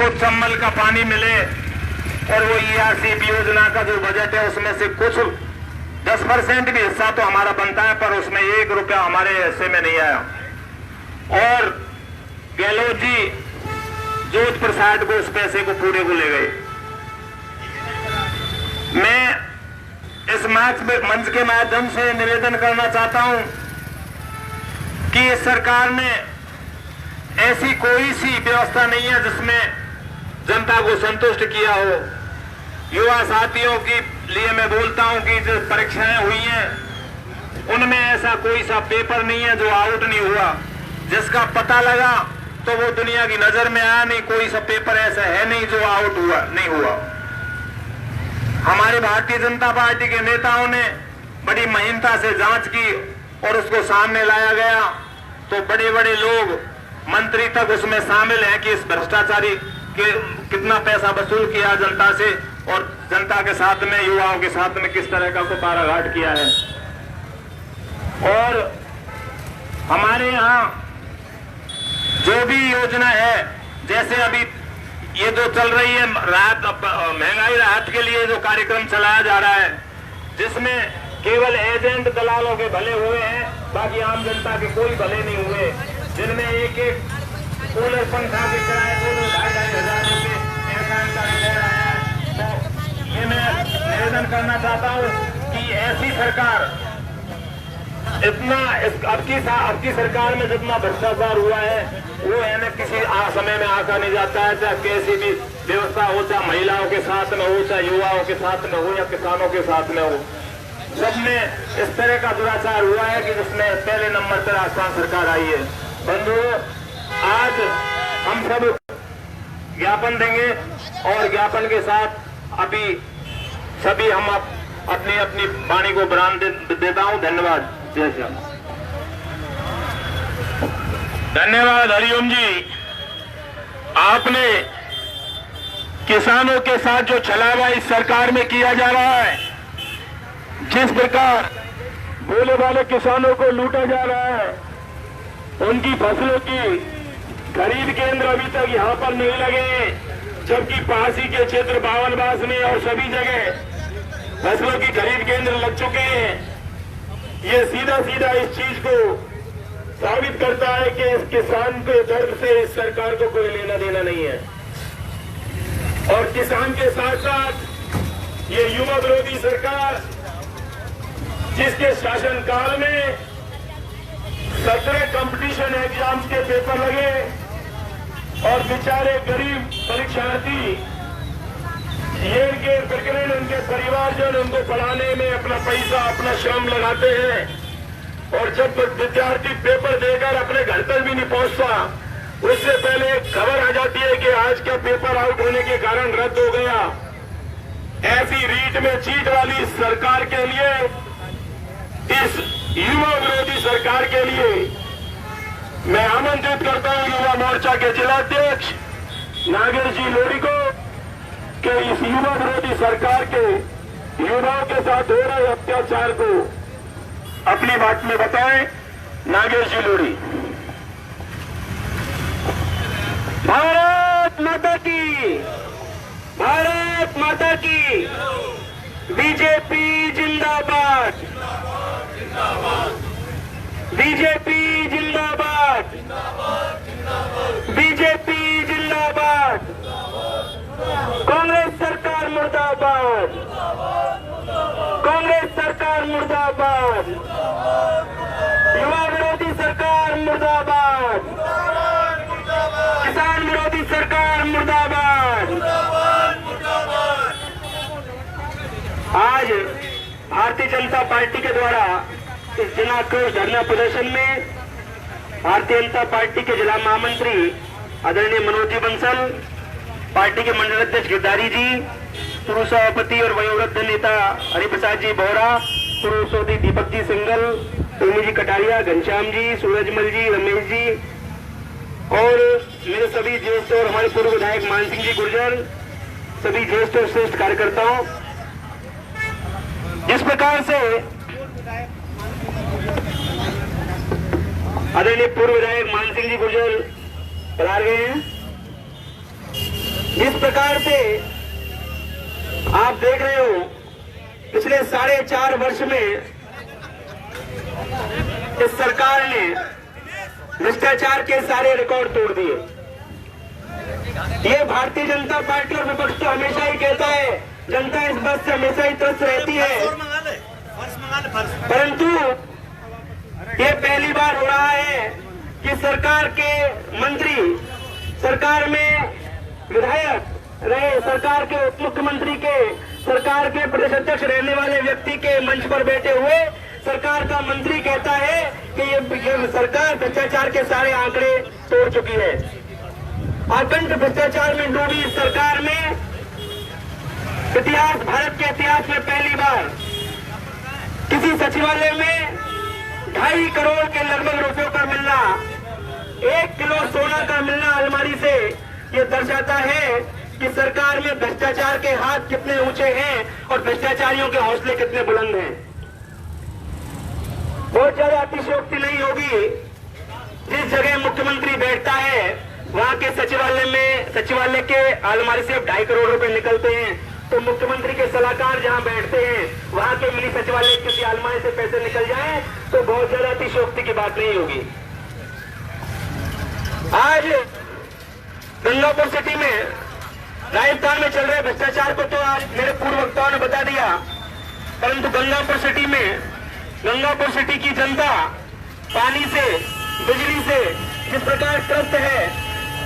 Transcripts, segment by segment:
सबको चम्मल का पानी मिले और वो ERCP योजना का जो बजट है उसमें से कुछ 10% भी हिस्सा तो हमारा बनता है, पर उसमें 1 रुपया हमारे हिस्से में नहीं आया। और गहलोत जी ज्योत प्रसाद को उस पैसे को पूरे को ले गए। मैं इस मंच के माध्यम से निवेदन करना चाहता हूं कि इस सरकार ने ऐसी कोई सी व्यवस्था नहीं है जिसमें जनता को संतुष्ट किया हो। युवा साथियों के लिए मैं बोलता हूं कि जो परीक्षाएं हुई हैं उनमें ऐसा कोई सा पेपर नहीं है जो आउट नहीं हुआ। जिसका पता लगा तो वो दुनिया की नजर में आया नहीं। कोई सा पेपर ऐसा है नहीं जो आउट हुआ नहीं हुआ। हमारे भारतीय जनता पार्टी के नेताओं ने बड़ी महीनता से जांच की और उसको सामने लाया गया तो बड़े बड़े लोग मंत्री तक उसमें शामिल हैं कि इस भ्रष्टाचारी के कितना पैसा वसूल किया जनता से और जनता के साथ में, युवाओं के साथ में किस तरह का कुपाराघाट किया है। और हमारे यहाँ जो भी योजना है, जैसे अभी ये जो चल रही है राहत, महंगाई राहत के लिए जो कार्यक्रम चलाया जा रहा है, जिसमें केवल एजेंट दलालों के भले हुए हैं, बाकी आम जनता के कोई भले नहीं हुए। जिनमें एक कूलर पंखा के किराए 2,000-2,500 रुपये ऐसा ले रहा है। तो ये मैं निवेदन करना चाहता हूँ कि ऐसी सरकार इतना अब की सरकार में जितना भ्रष्टाचार हुआ है वो है ना किसी समय में आका नहीं जाता है। चाहे कैसी भी व्यवस्था हो, चाहे महिलाओं के साथ में हो, चाहे युवाओं के साथ में हो या किसानों के साथ में हो, सब में इस तरह का दुराचार हुआ है कि जिसमें पहले नंबर पर राजस्थान सरकार आई है। बंधुओं, आज हम सब ज्ञापन देंगे और ज्ञापन के साथ अभी सभी हम अपनी अपनी वाणी को विराम देता हूं। धन्यवाद। जय श्री राम। धन्यवाद हरिओम जी। आपने किसानों के साथ जो छलावा इस सरकार में किया जा रहा है, जिस प्रकार बोले वाले किसानों को लूटा जा रहा है, उनकी फसलों की खरीद केंद्र अभी तक यहां पर नहीं लगे, जबकि पासी के क्षेत्र बावनबास में और सभी जगह फसलों की खरीद केंद्र लग चुके हैं। ये सीधा सीधा इस चीज को साबित करता है कि इस किसान के दर्द से इस सरकार को कोई लेना देना नहीं है। और किसान के साथ साथ ये युवा विरोधी सरकार, जिसके शासनकाल में 17 कंपटीशन एग्जाम्स के पेपर लगे और बेचारे गरीब परीक्षार्थी, ये इनके प्रकरण, उनके परिवारजन उनको पढ़ाने में अपना पैसा, अपना श्रम लगाते हैं और जब विद्यार्थी पेपर देकर अपने घर तक भी नहीं पहुंचता, उससे पहले एक खबर आ जाती है कि आज का पेपर आउट होने के कारण रद्द हो गया। ऐसी रीट में चीट वाली सरकार के लिए, इस युवा विरोधी सरकार के लिए मैं आमंत्रित करता हूं युवा मोर्चा के जिलाध्यक्ष नागेश जी लोरी को कि इस युवा विरोधी सरकार के युवाओं के साथ हो रहे अत्याचार को अपनी बात में बताएं। नागेश जी लोरी। भारत माता की, भारत माता की, बीजेपी जिंदाबाद, बीजेपी जिंदाबाद, बीजेपी जिंदाबाद, कांग्रेस सरकार मुर्दाबाद, कांग्रेस सरकार मुर्दाबाद, युवा विरोधी सरकार मुर्दाबाद, किसान विरोधी सरकार मुर्दाबाद। आज भारतीय जनता पार्टी के द्वारा इस जन आक्रोश धरना प्रदर्शन में भारतीय जनता पार्टी के जिला महामंत्री आदरणीय मनोज जी बंसल, पार्टी के मंडल अध्यक्ष गिरधारी जी, पूर्व सभापति और वयोवृद्ध नेता हरिप्रसाद जी बोहरा, पूर्व सौदी दीपक जी सिंगल, टोनी जी कटारिया, घनश्याम जी, सूरजमल जी, रमेश जी और मेरे सभी ज्येष्ठ और हमारे पूर्व विधायक मान सिंह जी गुर्जर, सभी ज्येष्ठ और श्रेष्ठ कार्यकर्ताओं, जिस प्रकार से आदरणीय पूर्व विधायक मान सिंह जी गुर्जर पधार गए हैं, जिस प्रकार से आप देख रहे हो पिछले 4.5 वर्ष में इस सरकार ने भ्रष्टाचार के सारे रिकॉर्ड तोड़ दिए। ये भारतीय जनता पार्टी और विपक्ष तो हमेशा ही कहता है जनता इस बात से हमेशा ही त्रस्त रहती है, परंतु ये पहली बार हो रहा है कि सरकार के मंत्री, सरकार में विधायक रहे, सरकार के उप मुख्यमंत्री के, सरकार के प्रदेश अध्यक्ष रहने वाले व्यक्ति के मंच पर बैठे हुए सरकार का मंत्री कहता है कि ये सरकार भ्रष्टाचार के सारे आंकड़े तोड़ चुकी है। अखंड भ्रष्टाचार में डूबी इस सरकार में इतिहास, भारत के इतिहास में पहली बार किसी सचिवालय में 2.5 करोड़ के लगभग रुपयों का मिलना, 1 किलो सोना का मिलना अलमारी से, ये दर्शाता है कि सरकार में भ्रष्टाचार के हाथ कितने ऊंचे हैं और भ्रष्टाचारियों के हौसले कितने बुलंद हैं। बहुत ज्यादा अतिशयोक्ति नहीं होगी, जिस जगह मुख्यमंत्री बैठता है वहां के सचिवालय के अलमारी से 2.5 करोड़ रुपए निकलते हैं, तो मुख्यमंत्री के सलाहकार जहां बैठते हैं वहां के मिली सचिवालय किसी अलमारी से पैसे निकल जाए तो बहुत ज्यादा अतिशयोक्ति की बात नहीं होगी। आज गंगापुर सिटी में, राजस्थान में चल रहे भ्रष्टाचार को तो आज मेरे पूर्व वक्ताओं ने बता दिया, परंतु गंगापुर सिटी की जनता पानी से, बिजली से जिस प्रकार त्रस्त है,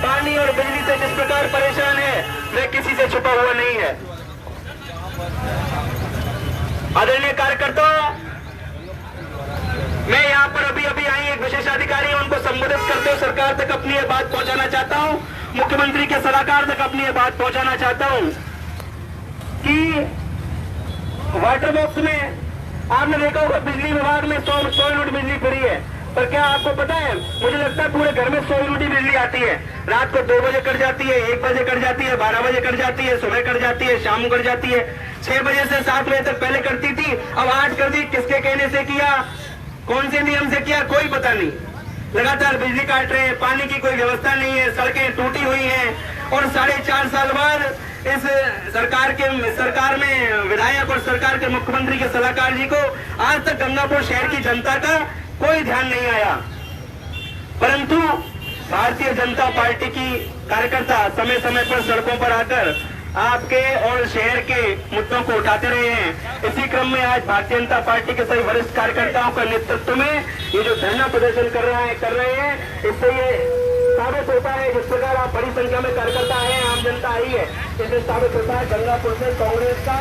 पानी और बिजली से जिस प्रकार परेशान है, वह किसी से छुपा हुआ नहीं है। आदरणीय कार्यकर्ताओं, मैं यहाँ पर अभी आई एक विशेष अधिकारी, उनको संबोधित करते हुए सरकार तक अपनी ये बात पहुंचाना चाहता हूँ, मुख्यमंत्री के सलाहकार तक अपनी ये बात पहुंचाना चाहता हूँ कि वाटर बॉक्स में आपने देखा होगा बिजली विभाग में 100 यूनिट बिजली फ्री है, पर क्या आपको पता है, मुझे लगता है पूरे घर में 100 यूनिट बिजली आती है। रात को 2 बजे कट जाती है, 1 बजे कट जाती है, 12 बजे कट जाती है, सुबह कट जाती है, शाम को कट जाती है, 6 बजे से 7 बजे तक पहले कटती थी, अब 8 कर दी। किसके कहने से किया, कौन से नियम से किया, कोई पता नहीं। लगातार बिजली काट रहे हैं, पानी की कोई व्यवस्था नहीं है, सड़कें टूटी हुई हैं और 4.5 साल बाद इस सरकार में विधायक और सरकार के मुख्यमंत्री के सलाहकार जी को आज तक गंगापुर शहर की जनता का कोई ध्यान नहीं आया, परंतु भारतीय जनता पार्टी की कार्यकर्ता समय समय पर सड़कों पर आकर आपके और शहर के मुद्दों को उठाते रहे हैं। इसी क्रम में आज भारतीय जनता पार्टी के सभी वरिष्ठ कार्यकर्ताओं का नेतृत्व में ये जो धरना प्रदर्शन कर रहे हैं, इससे ये साबित होता है, जिस प्रकार आप बड़ी संख्या में कार्यकर्ता हैं, आम जनता आई है, इससे साबित होता है गंगापुर से कांग्रेस का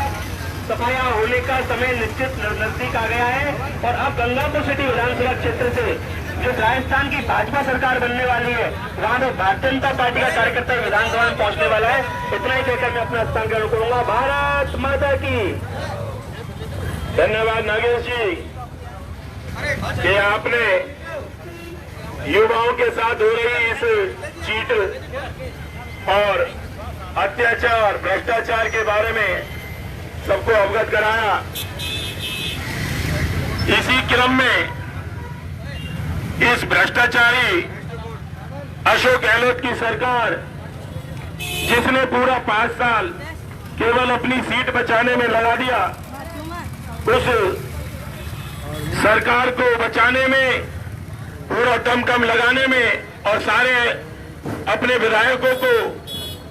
सफाया होने का समय निश्चित नजदीक आ गया है। और अब गंगापुर सिटी विधानसभा क्षेत्र से जो राजस्थान की भाजपा सरकार बनने वाली है, वहां में भारतीय जनता पार्टी का कार्यकर्ता विधानसभा में पहुंचने वाला है। इतना ही कहकर मैं अपना स्थान ग्रहण करूंगा। भारत माता की। धन्यवाद नागेश जी कि आपने युवाओं के साथ हो रही इस चीट और अत्याचार, भ्रष्टाचार के बारे में सबको अवगत कराया। इसी क्रम में इस भ्रष्टाचारी अशोक गहलोत की सरकार, जिसने पूरा 5 साल केवल अपनी सीट बचाने में लगा दिया, उस सरकार को बचाने में, पूरा दमखम लगाने में और सारे अपने विधायकों को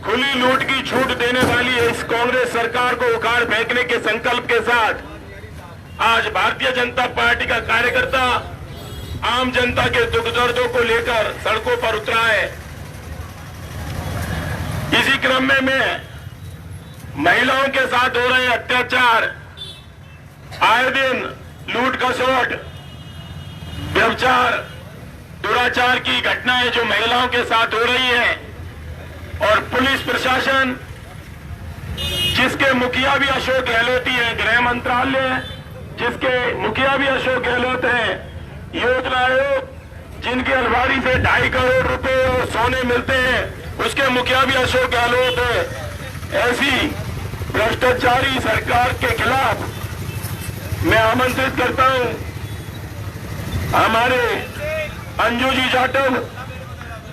खुली लूट की छूट देने वाली इस कांग्रेस सरकार को उखाड़ फेंकने के संकल्प के साथ आज भारतीय जनता पार्टी का कार्यकर्ता आम जनता के दुख दर्दों को लेकर सड़कों पर उतरा है। इसी क्रम में मैं महिलाओं के साथ हो रहे अत्याचार, आए दिन लूट खसोट, व्यभिचार, दुराचार की घटनाएं जो महिलाओं के साथ हो रही है, और पुलिस प्रशासन जिसके मुखिया भी अशोक गहलोत ही है, गृह मंत्रालय जिसके मुखिया भी अशोक गहलोत है, योजना आयोग जिनकी अलमारी से 2.5 करोड़ रुपए और सोने मिलते हैं, उसके मुखिया भी अशोक गहलोत है। ऐसी भ्रष्टाचारी सरकार के खिलाफ मैं आमंत्रित करता हूं हमारे अंजू जी जाटव,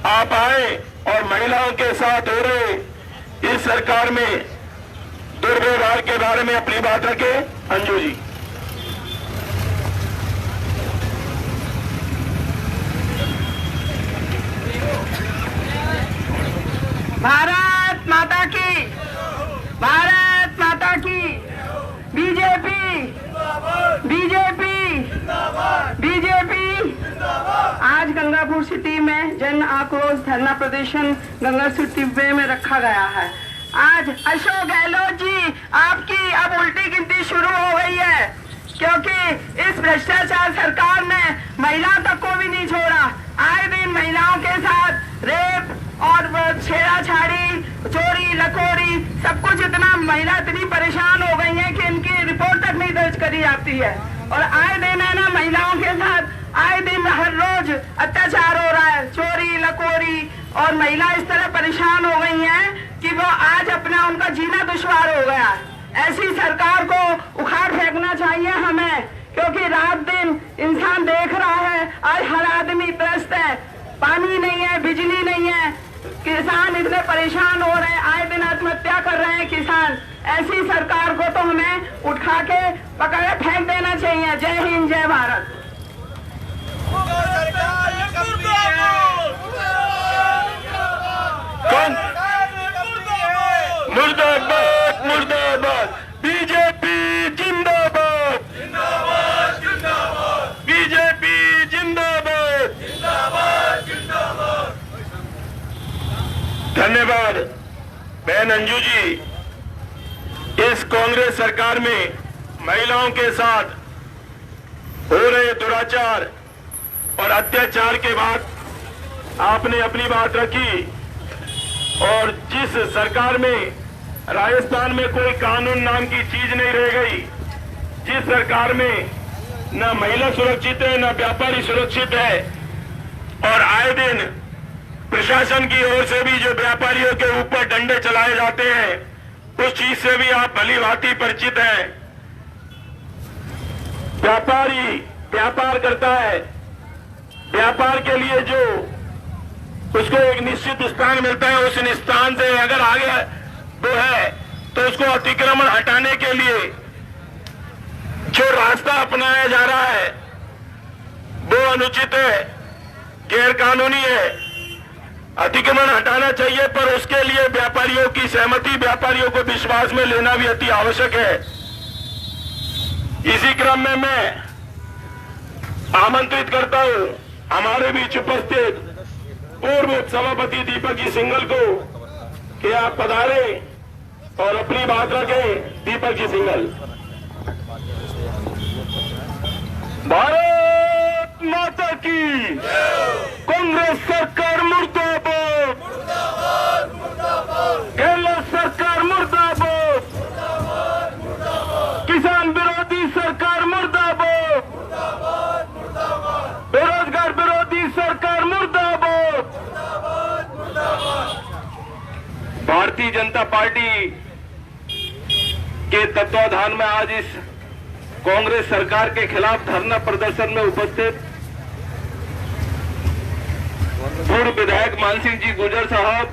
आप आए और महिलाओं के साथ हो रहे इस सरकार में दुर्व्यवहार के बारे में अपनी बात रखे। अंजू जी। भारत माता की, भारत माता की। BJP, BJP, BJP. आज गंगापुर सिटी में जन आक्रोश धरना प्रदर्शन गंगापुर सिटी में रखा गया है। आज अशोक गहलोत जी, आपकी अब उल्टी गिनती शुरू हो गई है, क्योंकि इस भ्रष्टाचार सरकार ने महिलाओं तक को भी नहीं छोड़ा। आए दिन महिलाओं के साथ रेप और छेड़ाछाड़ी, चोरी लकोरी, सब कुछ इतना महिला इतनी परेशान हो गई है कि इनकी रिपोर्ट तक नहीं दर्ज करी जाती है। और आए दिन है ना, महिलाओं के साथ आए दिन हर रोज अत्याचार हो रहा है, चोरी लकोरी, और महिला इस तरह परेशान हो गई हैं कि वो आज अपना उनका जीना दुश्वार हो गया। ऐसी सरकार को उखाड़ फेंकना चाहिए हमें, क्योंकि रात दिन इंसान देख रहा है, आज हर आदमी त्रस्त है, पानी नहीं है, बिजली नहीं है, किसान इतने परेशान हो रहे हैं, आए दिन आत्महत्या कर रहे हैं किसान। ऐसी सरकार को तो हमें उठा के पकड़े फेंक देना चाहिए। जय हिंद, जय भारत। मुर्दाबाद, मुर्दाबाद। बीजेपी जिंदाबाद, जिंदाबाद जिंदाबाद, बीजेपी जिंदाबाद। जिंदाबाद जिंदाबाद। धन्यवाद बहन अंजू जी। इस कांग्रेस सरकार में महिलाओं के साथ हो रहे दुराचार और अत्याचार के बाद आपने अपनी बात रखी, और जिस सरकार में राजस्थान में कोई कानून नाम की चीज नहीं रह गई, जिस सरकार में न महिला सुरक्षित है न व्यापारी सुरक्षित है, और आए दिन प्रशासन की ओर से भी जो व्यापारियों के ऊपर डंडे चलाए जाते हैं, उस चीज से भी आप भली भांति परिचित हैं। व्यापारी व्यापार करता है, व्यापार के लिए जो उसको एक निश्चित स्थान मिलता है, उस स्थान से अगर आगे वो है तो उसको अतिक्रमण हटाने के लिए जो रास्ता अपनाया जा रहा है वो अनुचित है, गैर कानूनी है, अतिक्रमण हटाना चाहिए। पर उसके लिए व्यापारियों की सहमति, व्यापारियों को विश्वास में लेना भी अति आवश्यक है। इसी क्रम में मैं आमंत्रित करता हूं हमारे बीच उपस्थित पूर्व सभापति दीपक जी सिंघल को कि आप पधारें और अपनी बात रखें। दीपक जी सिंघल। भारत माता की, कांग्रेस सरकार मुर्दाबाद, मुर्दाबाद मुर्दाबाद, गहलोत सरकार मुर्दाबाद, मुर्दाबाद मुर्दाबाद, किसान विरोधी सरकार मुर्दाबाद, मुर्दाबाद मुर्दाबाद, बेरोजगार विरोधी सरकार मुर्दाबाद। मुर्दाबाद मुर्दाबाद। भारतीय जनता पार्टी के तत्वाधान में आज इस कांग्रेस सरकार के खिलाफ धरना प्रदर्शन में उपस्थित पूर्व विधायक मानसिंह जी गुर्जर साहब,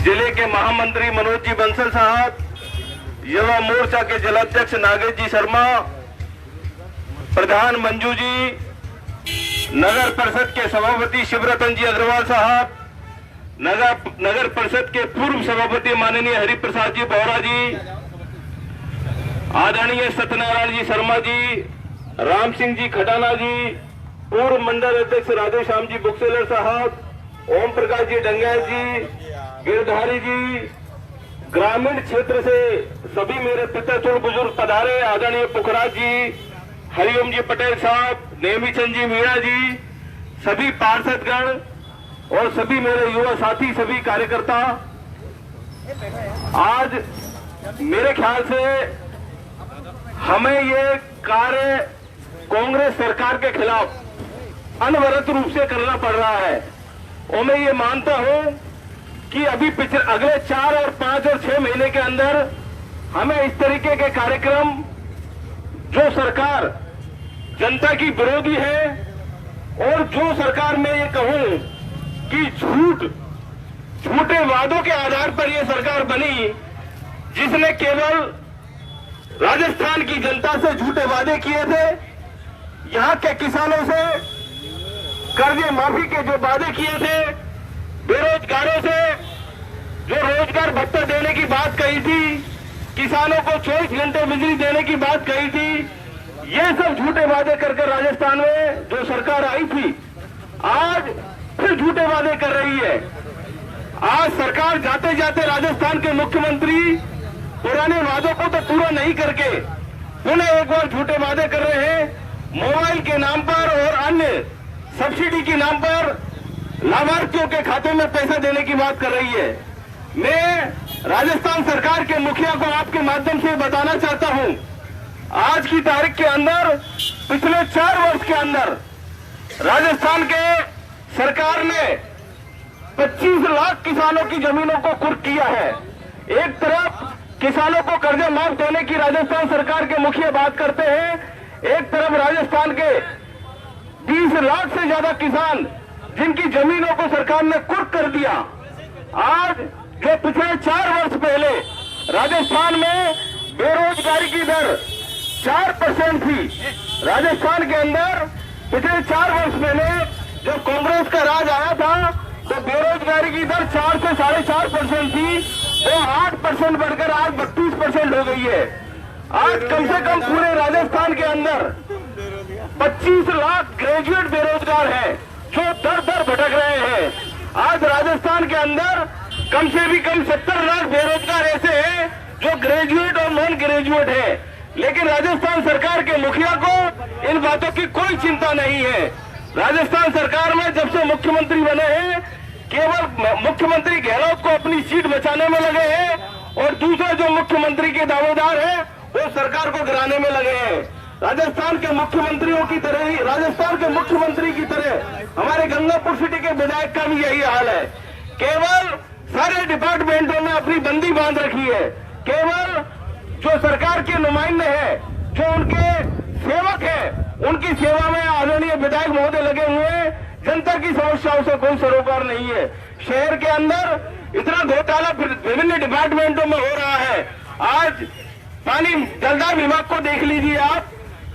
जिले के महामंत्री मनोज जी बंसल साहब, युवा मोर्चा के जिलाध्यक्ष नागेश जी शर्मा, प्रधान मंजू जी, नगर परिषद के सभापति शिवरतन जी अग्रवाल साहब, नगर परिषद के पूर्व सभापति माननीय हरिप्रसाद जी बोहरा जी, आदरणीय सत्यनारायण जी शर्मा जी, राम सिंह जी खटाना जी, पूर्व मंडल अध्यक्ष राधेश्याम जी बुकसेलर साहब, ओम प्रकाश जी डंगैल जी, गिरधारी जी, ग्रामीण क्षेत्र से सभी मेरे पितृ बुजुर्ग पधारे, आदरणीय पुखराज जी, हरिओम जी पटेल साहब, नेमीचंद जी मीणा जी, सभी पार्षदगण और सभी मेरे युवा साथी, सभी कार्यकर्ता, आज मेरे ख्याल से हमें ये कार्य कांग्रेस सरकार के खिलाफ अनवरत रूप से करना पड़ रहा है। और मैं ये मानता हूं कि अभी अगले 4 और 5 और 6 महीने के अंदर हमें इस तरीके के कार्यक्रम, जो सरकार जनता की विरोधी है और जो सरकार मैं ये कहूं कि झूठ झूठे वादों के आधार पर यह सरकार बनी, जिसने केवल राजस्थान की जनता से झूठे वादे किए थे, यहां के किसानों से कर्जे माफी के जो वादे किए थे, बेरोजगारों से जो रोजगार भत्ता देने की बात कही थी, किसानों को 24 घंटे बिजली देने की बात कही थी, ये सब झूठे वादे करके राजस्थान में जो सरकार आई थी, आज फिर झूठे वादे कर रही है। आज सरकार जाते जाते राजस्थान के मुख्यमंत्री पुराने वादों को तो पूरा नहीं करके पुनः एक बार झूठे वादे कर रहे हैं। मोबाइल के नाम पर और अन्य सब्सिडी के नाम पर लाभार्थियों के खाते में पैसा देने की बात कर रही है। मैं राजस्थान सरकार के मुखिया को आपके माध्यम से बताना चाहता हूं, आज की तारीख के अंदर पिछले 4 वर्ष के अंदर राजस्थान के सरकार ने 25 लाख किसानों की जमीनों को कुर्क किया है। एक तरफ किसानों को कर्जा माफ देने की राजस्थान सरकार के मुखिया बात करते हैं, एक तरफ राजस्थान के 20 लाख से ज्यादा किसान जिनकी जमीनों को सरकार ने कुर्क कर दिया। आज जो पिछले 4 वर्ष पहले राजस्थान में बेरोजगारी की दर 4% थी, राजस्थान के अंदर पिछले 4 वर्ष पहले जब कांग्रेस का राज आया था तो बेरोजगारी की दर 4 से 4.5% थी, वो 8% बढ़कर आज 32% हो गई है। आज कम से कम पूरे राजस्थान के अंदर 25 लाख ग्रेजुएट बेरोजगार हैं जो दर दर भटक रहे हैं। आज राजस्थान के अंदर कम से भी कम 70 लाख बेरोजगार ऐसे हैं जो ग्रेजुएट और नॉन ग्रेजुएट हैं, लेकिन राजस्थान सरकार के मुखिया को इन बातों की कोई चिंता नहीं है। राजस्थान सरकार में जब से मुख्यमंत्री बने हैं, केवल मुख्यमंत्री गहलोत को अपनी सीट बचाने में लगे हैं और दूसरे जो मुख्यमंत्री के दावेदार हैं वो सरकार को गिराने में लगे हैं। राजस्थान के मुख्यमंत्रियों की तरह ही, राजस्थान के मुख्यमंत्री की तरह हमारे गंगापुर सिटी के विधायक का भी यही हाल है। केवल सारे डिपार्टमेंटों में अपनी बंदी बांध रखी है। केवल जो सरकार के नुमाइंदे हैं, जो उनके सेवक हैं, उनकी सेवा में आदरणीय विधायक महोदय लगे हुए हैं। जनता की समस्याओं से कोई सरोकार नहीं है। शहर के अंदर इतना घोटाला विभिन्न डिपार्टमेंटों में हो रहा है। आज पानी जलदार विभाग को देख लीजिए आप,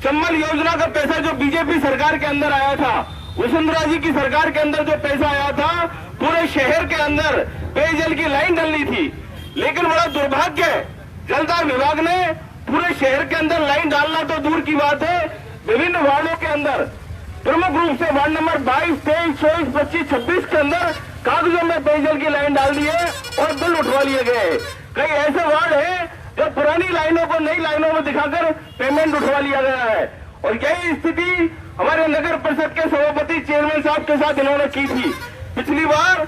चम्बल योजना का पैसा जो बीजेपी सरकार के अंदर आया था, वसुंधरा जी की सरकार के अंदर जो पैसा आया था, पूरे शहर के अंदर पेयजल की लाइन डलनी थी, लेकिन बड़ा दुर्भाग्य है, जलदार विभाग ने पूरे शहर के अंदर लाइन डालना तो दूर की बात है, विभिन्न वार्डों के अंदर प्रमुख रूप से वार्ड नंबर 22, 23, 24, 25, 26 के अंदर कागजों में पेयजल की लाइन डाल दी है और बिल उठवा लिए गए। कई ऐसे वार्ड हैं जो पुरानी लाइनों को नई लाइनों में दिखाकर पेमेंट उठवा लिया गया है। और यही स्थिति हमारे नगर परिषद के सभापति चेयरमैन साहब के साथ इन्होंने की थी। पिछली बार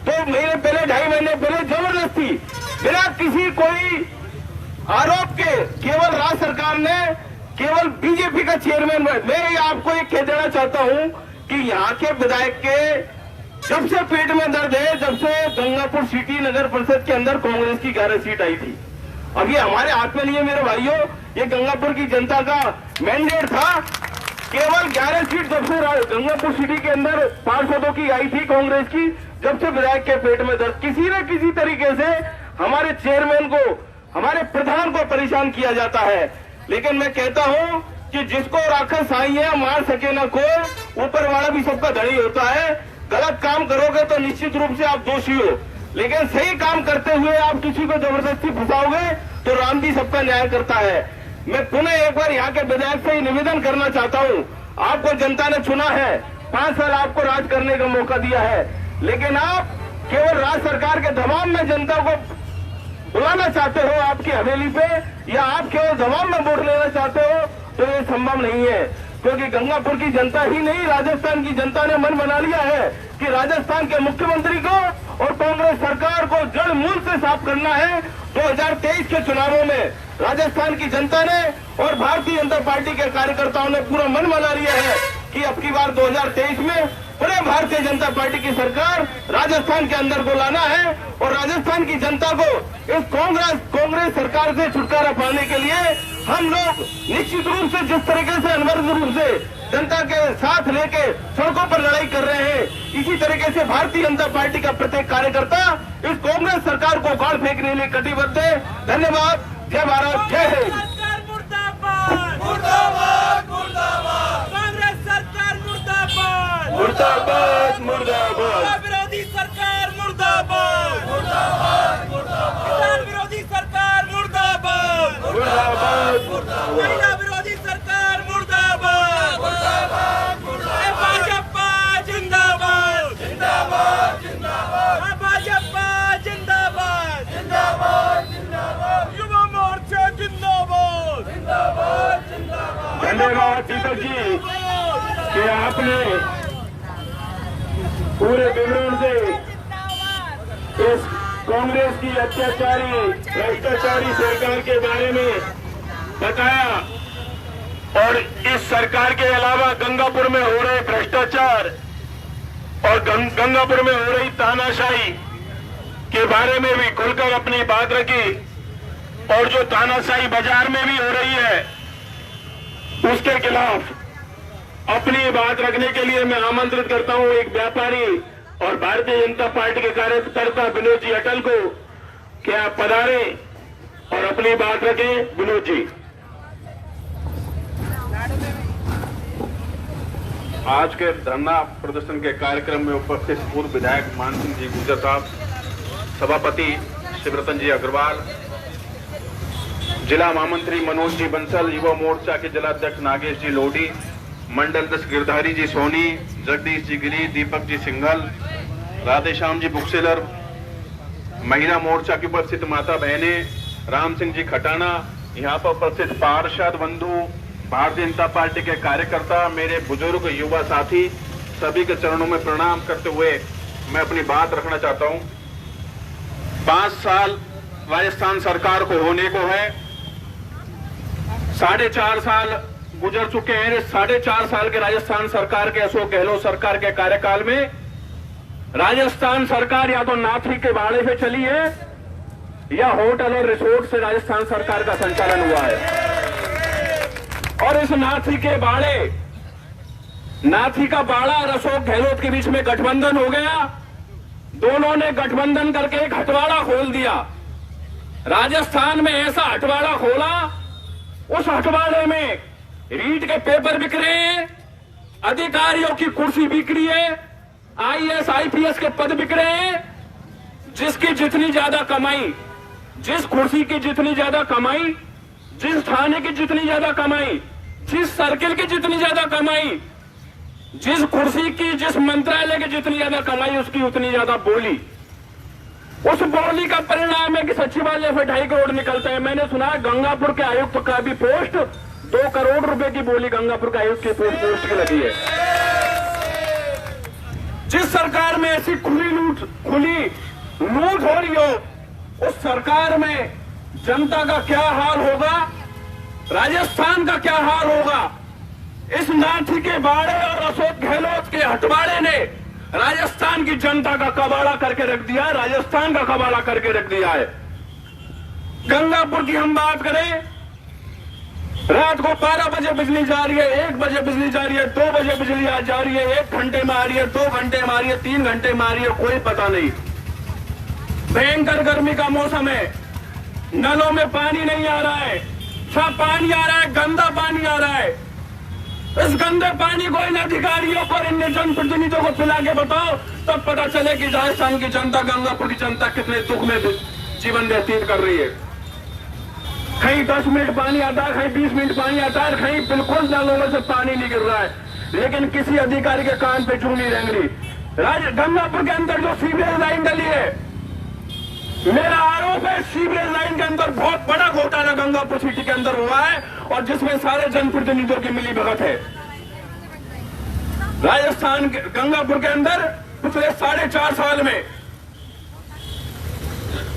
2 महीने पहले, 2.5 महीने पहले जबरदस्ती बिना किसी कोई आरोप के केवल राज्य सरकार ने केवल बीजेपी का चेयरमैन, मैं आपको ये कह देना चाहता हूं कि यहाँ के विधायक के जब से पेट में दर्द है, जब से गंगापुर सिटी नगर परिषद के अंदर कांग्रेस की 11 सीट आई थी। अब ये हमारे हाथ में नहीं है मेरे भाइयों, ये गंगापुर की जनता का मैंडेट था। केवल 11 सीट जब से गंगापुर सिटी के अंदर पार्षदों की आई थी कांग्रेस की, जब से विधायक के पेट में दर्द, किसी न किसी तरीके से हमारे चेयरमैन को, हमारे प्रधान को परेशान किया जाता है। लेकिन मैं कहता हूं कि जिसको राखल साई है मार सके ना कोई, ऊपर वाला भी सबका धनी होता है। गलत काम करोगे तो निश्चित रूप से आप दोषी हो, लेकिन सही काम करते हुए आप किसी को जबरदस्ती फंसाओगे तो राम जी सबका न्याय करता है। मैं पुनः एक बार यहाँ के विधायक से निवेदन करना चाहता हूँ, आपको जनता ने चुना है, 5 साल आपको राज करने का मौका दिया है, लेकिन आप केवल राज्य सरकार के दबाव में जनता को बुलाना चाहते हो आपकी हवेली पे, या आप केवल दबाव में वोट लेना चाहते हो, तो ये संभव नहीं है। क्योंकि गंगापुर की जनता ही नहीं, राजस्थान की जनता ने मन बना लिया है कि राजस्थान के मुख्यमंत्री को और कांग्रेस सरकार को जड़ मूल से साफ करना है। 2023 के चुनावों में राजस्थान की जनता ने और भारतीय जनता पार्टी के कार्यकर्ताओं ने पूरा मन बना लिया है कि अब की बार 2023 में पूरे भारतीय जनता पार्टी की सरकार राजस्थान के अंदर को लाना है और राजस्थान की जनता को इस कांग्रेस सरकार से छुटकारा पाने के लिए हम लोग निश्चित रूप से जिस तरीके से अनवरत रूप से जनता के साथ लेके सड़कों पर लड़ाई कर रहे हैं, इसी तरीके से भारतीय जनता पार्टी का प्रत्येक कार्यकर्ता इस कांग्रेस सरकार को उखाड़ फेंकने के लिए कटिबद्ध है। धन्यवाद। जय भारत, जय हिंद। मुर्दाबाद मुर्दाबाद मुर्दाबाद कांग्रेस सरकार मुर्दाबाद मुर्दाबाद मुर्दाबाद विरोधी सरकार मुर्दाबाद मुर्दाबाद मुर्दाबाद किसान विरोधी सरकार मुर्दाबाद मुर्दाबाद महिला विरोधी सरकार मुर्दाबाद भाजपा जिंदाबाद जिंदाबाद जिंदाबाद भाजपा जिंदाबाद जिंदाबाद जिंदाबाद युवा मोर्चा जिंदाबाद जिंदाबाद जिंदाबाद धन्यवाद दीपक जी कि आपने पूरे विवरण से इस कांग्रेस की अत्याचारी भ्रष्टाचारी सरकार के बारे में बताया और इस सरकार के अलावा गंगापुर में हो रहे भ्रष्टाचार और गंगापुर में हो रही तानाशाही के बारे में भी खुलकर अपनी बात रखी और जो तानाशाही बाजार में भी हो रही है उसके खिलाफ अपनी बात रखने के लिए मैं आमंत्रित करता हूं एक व्यापारी और भारतीय जनता पार्टी के कार्यकर्ता विनोद जी अटल को कि आप पधारें और अपनी बात रखें। विनोद जी। आज के धरना प्रदर्शन के कार्यक्रम में उपस्थित पूर्व विधायक मान सिंह जी गुर्जर साहब, सभापति शिवरतन जी अग्रवाल, जिला महामंत्री मनोज जी बंसल, युवा मोर्चा के जिलाध्यक्ष नागेश जी लोडी, मंडल 10 गिरधारी जी सोनी, जगदीश जी गिरी, दीपक जी सिंघल, राधेश्याम जी बुकसेलर, महिला मोर्चा की उपस्थित माता बहने, राम सिंह जी खटाना, यहाँ पर उपस्थित पार्षद बंधु, भारतीय जनता पार्टी के कार्यकर्ता, मेरे बुजुर्ग युवा साथी, सभी के चरणों में प्रणाम करते हुए मैं अपनी बात रखना चाहता हूँ। 5 साल राजस्थान सरकार को होने को है, 4.5 साल गुजर चुके हैं। 4.5 साल के राजस्थान सरकार के अशोक गहलोत सरकार के कार्यकाल में राजस्थान सरकार या तो नाथी के बाड़े से चली है या होटल और रिसोर्ट से राजस्थान सरकार का संचालन हुआ है। और इस नाथी के बाड़े, नाथी का बाड़ा और अशोक गहलोत के बीच में गठबंधन हो गया। दोनों ने गठबंधन करके एक हटवाड़ा खोल दिया। राजस्थान में ऐसा हटवाड़ा खोला, उस हटवाड़े में रीट के पेपर बिक रहे हैं, अधिकारियों की कुर्सी बिक रही है, आईएएस आईपीएस के पद बिक रहे हैं। जिसकी जितनी ज्यादा कमाई, जिस कुर्सी की जितनी ज्यादा कमाई, जिस थाने की जितनी ज्यादा कमाई, जिस सर्किल की जितनी ज्यादा कमाई, जिस कुर्सी की, जिस मंत्रालय की जितनी ज्यादा कमाई, उसकी उतनी ज्यादा बोली। उस बोली का परिणाम है कि सचिवालय से 2.5 करोड़ निकलता है। मैंने सुना है गंगापुर के आयुक्त का भी पोस्ट 2 करोड़ रुपए की बोली गंगापुर के आयुक्त की पोस्ट की लगी है। जिस सरकार में ऐसी खुली लूट हो रही हो, उस सरकार में जनता का क्या हाल होगा, राजस्थान का क्या हाल होगा। इस नाथी के बाड़े और अशोक गहलोत के हटवाड़े ने राजस्थान की जनता का कबाड़ा करके रख दिया, राजस्थान का कबाड़ा करके रख दिया है। गंगापुर की हम बात करें, रात को 12 बजे बिजली जा रही है, 1 बजे बिजली जा रही है, 2 बजे बिजली जा रही है, 1 घंटे में आ रही है, 2 घंटे में आ रही है, 3 घंटे में आ रही है, कोई पता नहीं। भयंकर गर्मी का मौसम है, नलों में पानी नहीं आ रहा है, सब पानी आ रहा है, गंदा पानी आ रहा है। इस गंदे पानी को इन अधिकारियों को, इन जनप्रतिनिधियों को पिला के बताओ, तब पता चले कि राजस्थान की जनता, गंगापुर की जनता कितने दुख में जीवन व्यतीत कर रही है। कहीं 10 मिनट पानी आता है, कहीं 20 मिनट पानी आता है, कहीं बिल्कुल नलों से पानी नहीं गिर रहा है, लेकिन किसी अधिकारी के कान पे चूनी रेंग रही। गंगापुर के अंदर जो सीवरेज लाइन डली है, मेरा आरोप है सीवरेज लाइन के अंदर बहुत बड़ा घोटाला गंगापुर सिटी के अंदर हुआ है और जिसमें सारे जनप्रतिनिधियों की मिली भगत है। राजस्थान के गंगापुर के अंदर पिछले 4.5 साल में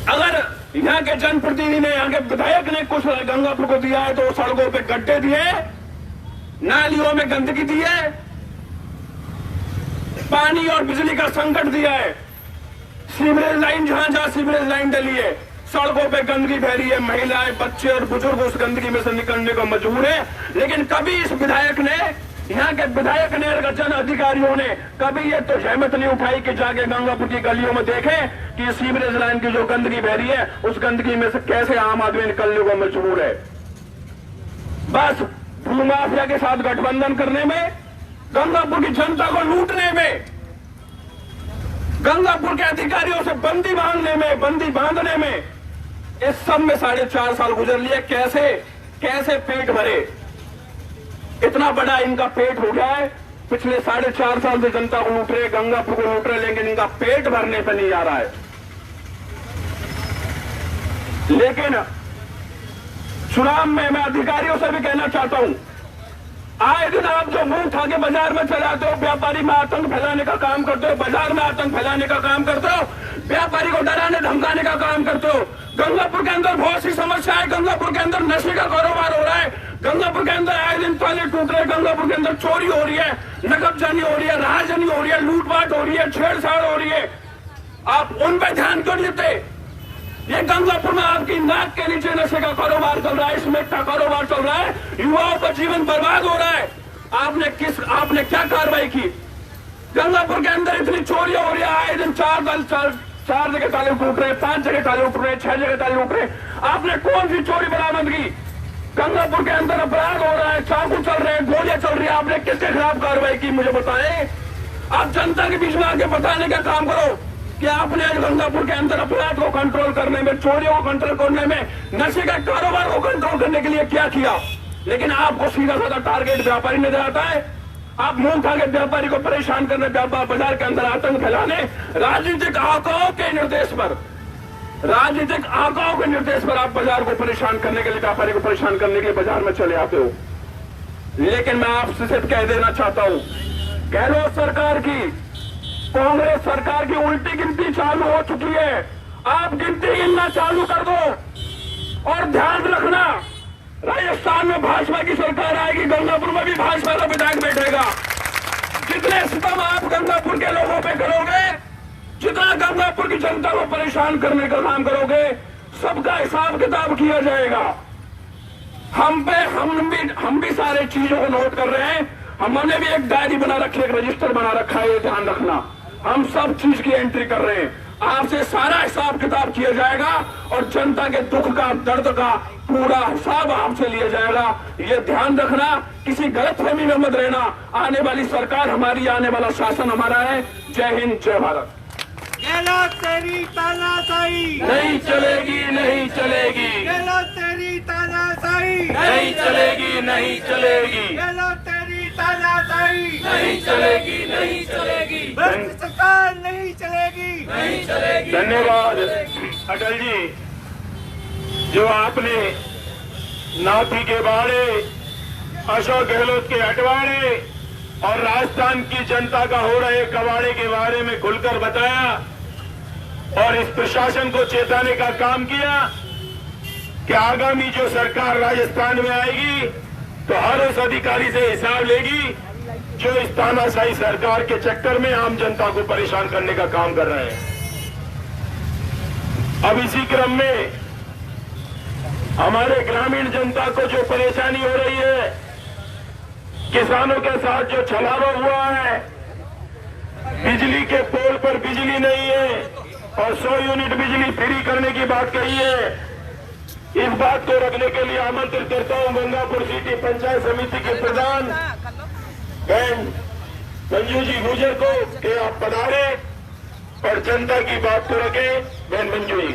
अगर यहाँ के जनप्रतिनिधि ने, यहाँ के विधायक ने कुछ गंगापुर को दिया है तो सड़कों पे गड्ढे दिए, नालियों में गंदगी दी है, पानी और बिजली का संकट दिया है। सीवरेज लाइन, जहां जहां सीवरेज लाइन डली है सड़कों पे गंदगी बह रही है, महिलाएं, बच्चे और बुजुर्ग उस गंदगी में से निकलने को मजबूर है। लेकिन कभी इस विधायक ने, यहाँ के विधायक ने और जन अधिकारियों ने कभी ये तो जहमत नहीं उठाई कि जाके गंगापुर की गलियों में देखें कि सीवरेज लाइन की जो गंदगी बह रही है उस गंदगी में से कैसे आम आदमी निकलने को मजबूर है। बस भूमाफिया के साथ गठबंधन करने में, गंगापुर की जनता को लूटने में, गंगापुर के अधिकारियों से बंदी बांधने में, इस सब में 4.5 साल गुजर लिए। कैसे पेट भरे, इतना बड़ा इनका पेट हो गया है। पिछले 4.5 साल से जनता को लूट रहे, गंगापुर को लूट रहे, लेकिन इनका पेट भरने पे नहीं आ रहा है। लेकिन चुनाव में मैं अधिकारियों से भी कहना चाहता हूं, आए दिन आप जो मुंह उठा के बाजार में चलाते हो, व्यापारी में आतंक फैलाने का काम करते हो, बाजार में आतंक फैलाने का काम करते हो, व्यापारी को डराने धमकाने का काम करते हो। गंगापुर के अंदर बहुत सी समस्या है। गंगापुर के अंदर नशे का कारोबार हो रहा है, गंगापुर के अंदर आए दिन ताले टूट रहे, गंगापुर के अंदर चोरी हो रही है, नकबजानी हो रही है, राहजनी हो रही है, लूटपाट हो रही है, छेड़छाड़ हो रही है। आप उन पर ध्यान क्यों नहीं देते? ये गंगापुर में आपकी नाक के नीचे नशे का कारोबार चल रहा है, स्मैक का कारोबार चल रहा है, युवाओं का जीवन बर्बाद हो रहा है। आपने क्या कार्रवाई की? गंगापुर के अंदर इतनी चोरियां हो रही है, आए दिन 4 जगह ताले टूट रहे, 5 जगह ताले टूट रहे, 6 जगह ताले टूट रहे। आपने कौन सी चोरी बरामद की? गंगापुर के अंदर अपराध हो रहा है, चाकू चल रहे हैं, गोलियां चल रही है, आपने किसके खिलाफ कार्रवाई की? मुझे बताएं। आप जनता के बीच में आके बताने का काम करो कि आपने आज गंगापुर के अंदर अपराध को कंट्रोल करने में, चोरियों को कंट्रोल करने में, नशे का कारोबार को कंट्रोल करने के लिए क्या किया। लेकिन आपको सीधा साधा टारगेट व्यापारी नजर आता है। आप मुंह उठा के व्यापारी को परेशान करने, व्यापार बाजार के अंदर आतंक फैलाने, राजनीतिक आंकड़ों के निर्देश पर आप बाजार को परेशान करने के लिए, व्यापारी को परेशान करने के लिए बाजार में चले आते हो। लेकिन मैं आपसे सिर्फ कह देना चाहता हूं, गहलोत सरकार की, कांग्रेस सरकार की उल्टी गिनती चालू हो चुकी है। आप गिनती गिनना चालू कर दो और ध्यान रखना, राजस्थान में भाजपा की सरकार आएगी, गंगापुर में भी भाजपा का विधायक बैठेगा। जितने सितम आप गंगापुर के लोगों पे करोगे, जितना गंगापुर की जनता को परेशान करने का काम करोगे, सबका हिसाब किताब किया जाएगा। हम भी सारे चीजों को नोट कर रहे हैं। हमने भी एक डायरी बना रखी है, एक रजिस्टर बना रखा है, ये ध्यान रखना। हम सब चीज की एंट्री कर रहे हैं, आपसे सारा हिसाब किताब किया जाएगा और जनता के दुख का, दर्द का पूरा हिसाब आपसे लिया जाएगा। ये ध्यान रखना, किसी गलतफहमी में मत रहना। आने वाली सरकार हमारी, आने वाला शासन हमारा है। जय हिंद, जय भारत। गहलोत तेरी तानाशाही नहीं चलेगी, नहीं चलेगी, गहलोत तेरी तानाशाही नहीं चलेगी, नहीं चलेगी, गहलोत तेरी तानाशाही नहीं चलेगी, नहीं चलेगी। भ्रष्ट सरकार नहीं चलेगी, नहीं चलेगी। धन्यवाद अटल जी, जो आपने नाथी के बारे, अशोक गहलोत के हटवाड़े और राजस्थान की जनता का हो रहे कबाड़े के बारे में खुलकर बताया और इस प्रशासन को चेताने का काम किया कि आगामी जो सरकार राजस्थान में आएगी तो हर उस अधिकारी से हिसाब लेगी जो इस तानाशाही सरकार के चक्कर में आम जनता को परेशान करने का काम कर रहे हैं। अब इसी क्रम में हमारे ग्रामीण जनता को जो परेशानी हो रही है, किसानों के साथ जो छलावा हुआ है, बिजली के पोल पर बिजली नहीं है और 100 यूनिट बिजली फ्री करने की बात कही है, इस बात को रखने के लिए आमंत्रित करता हूं गंगापुर सिटी पंचायत समिति के प्रधान बहन मंजू जी गुर्जर को कि आप पधारे और जनता की बात को रखें। बहन मंजू जी।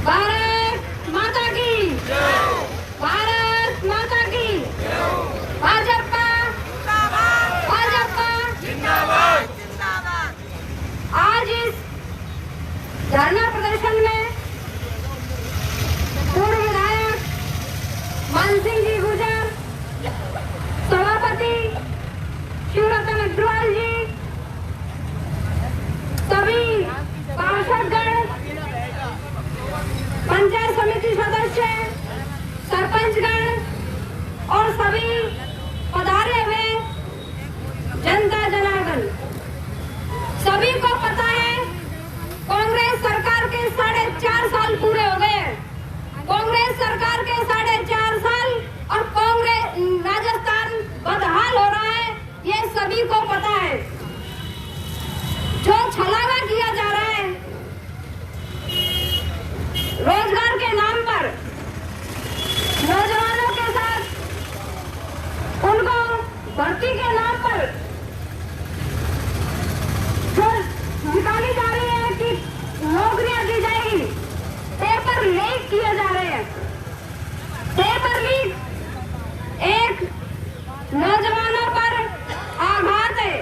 भारत माता की, भारत माता की, भाजपा जिंदाबाद। आज इस धरना प्रदर्शन में पूर्व विधायक मान सिंह जी गुर्जर, सभापति भर्ती के नाम पर जो निकाली जा रही है कि नौकरियां दी जाएगी, पेपर लीक किए जा रहे हैं। पेपर लीक एक नौजवानों पर आघात है।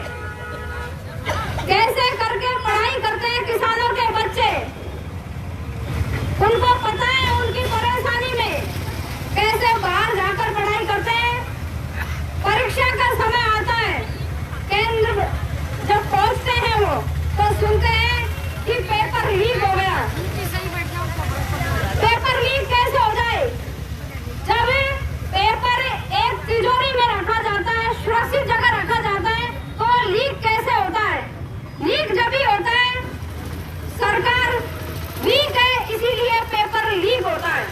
कैसे करके पढ़ाई करते हैं किसानों के बच्चे, उनको पता है उनकी परेशानी में कैसे बाहर जाकर पढ़ाई करते हैं। परीक्षा का समय आता है, केंद्र जब पहुंचते हैं वो तो सुनते हैं कि पेपर लीक हो गया। पेपर लीक कैसे हो जाए? जब पेपर एक तिजोरी में रखा जाता है, सुरक्षित जगह रखा जाता है, तो लीक कैसे होता है? लीक जब भी होता है, सरकार वीक है इसीलिए पेपर लीक होता है।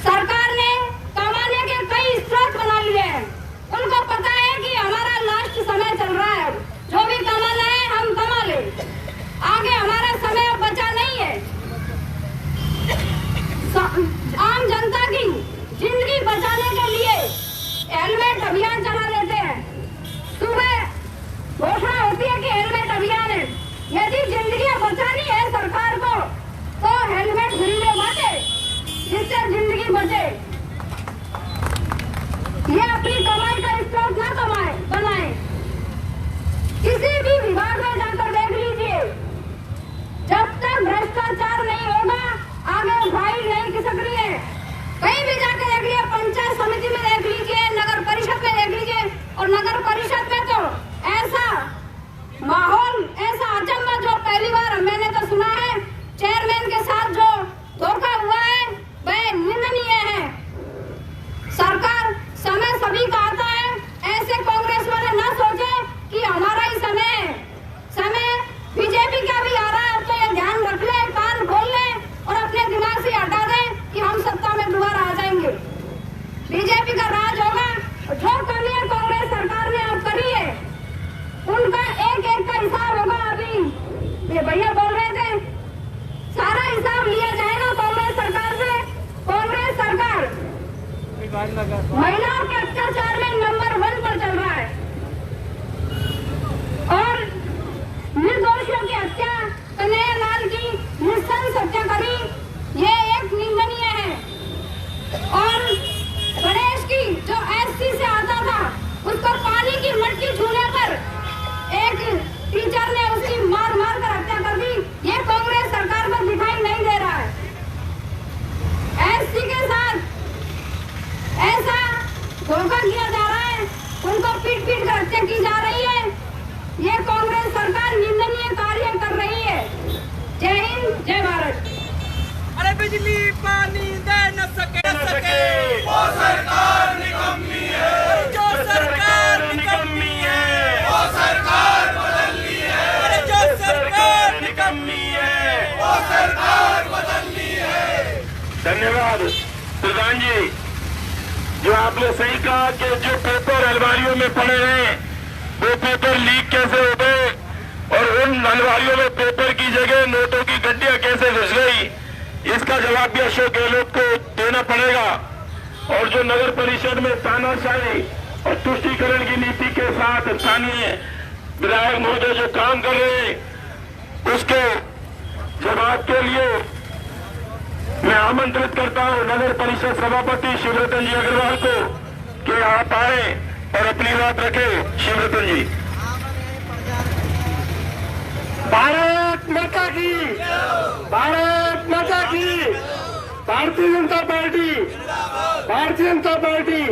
सरकार ने कमाने के कई स्रोत बना लिए हैं। उनको पता है कि हमारा लास्ट समय चल रहा है, जो भी कमाना है हम कमा ले, आगे हमारा समय अब बचा नहीं है। आम जनता की जिंदगी बचाने के लिए हेलमेट अभियान चला लेते हैं। सुबह घोषणा होती है कि हेलमेट अभियान है। यदि जिंदगियां बचानी है सरकार को तो हेलमेट फ्री में बांटे, जिससे जिंदगी बचे। ये अपनी कमाई का स्रोत न बनाए। किसी भी विभाग में जाकर देख लीजिए, जब तक भ्रष्टाचार नहीं होगा आगे फाइल नहीं खिसक रही है। कहीं भी जाकर देख लीजिए, पंचायत समिति में देख लीजिए, नगर परिषद में देख लीजिए, और नगर परिषद में तो ऐसा माहौल, ऐसा अचंभा जो पहली बार मैंने तो सुना है। चेयरमैन के साथ जो धोखा हुआ है वह निंदनीय है। सरकार समय सभी का आता है, ऐसे कांग्रेस वाले न सोचे कि हमारा ही समय है। समय बीजेपी का भी आ रहा है, तो ये ध्यान रख ले, कान खोल ले और अपने दिमाग से हटा दें कि हम सत्ता में दोबारा आ जाएंगे। बीजेपी का राज होगा। जो कमियां कांग्रेस सरकार ने अब करी है उनका एक एक का हिसाब होगा। अभी ये भैया बोल रहे थे, सारा हिसाब लिया जाएगा कांग्रेस सरकार से। कांग्रेस सरकार महिलाओं के अत्याचार में नंबर 1 पर चल रहा है और निर्दोषियों की हत्या, कन्हैया लाल की निस्संस हत्या करी, ये एक निंदनीय है। और गणेश की जो एससी से आता था, उसको पानी की मटकी छूने पर एक टीचर ने उसकी मार कर हत्या कर दी। ये कांग्रेस सरकार को दिखाई नहीं दे रहा है। एससी के साथ ऐसा धोखा किया जा रहा है, उनको पीट कर हत्या की जा रही है। ये कांग्रेस सरकार निंदनीय कार्य कर रही है। जय हिंद, जय भारत। अरे बिजली पानी दे न सके वो सरकार निकम्मी है, जो सरकार निकम्मी है, वो सरकार बदलनी है। अरे जो सरकार निकम्मी है, वो सरकार बदलनी है। धन्यवाद प्रधान जी। जो आपने सही कहा कि जो पेपर अलमारियों में पड़े हैं वो पेपर लीक कैसे हो गए और उन अलमारियों में पेपर की जगह नोटों की गड्डियां कैसे घुस गई, इसका जवाब भी अशोक गहलोत को देना पड़ेगा। और जो नगर परिषद में तानाशाही और तुष्टीकरण की नीति के साथ स्थानीय विधायक महोदय जो काम कर रहे हैं उसके जवाब के लिए मैं आमंत्रित करता हूं नगर परिषद सभापति शिवरतन जी अग्रवाल को कि आप आए और अपनी बात रखें। शिवरतन जी। भारत माता की, भारत माता की, भारतीय जनता पार्टी, भारतीय जनता पार्टी।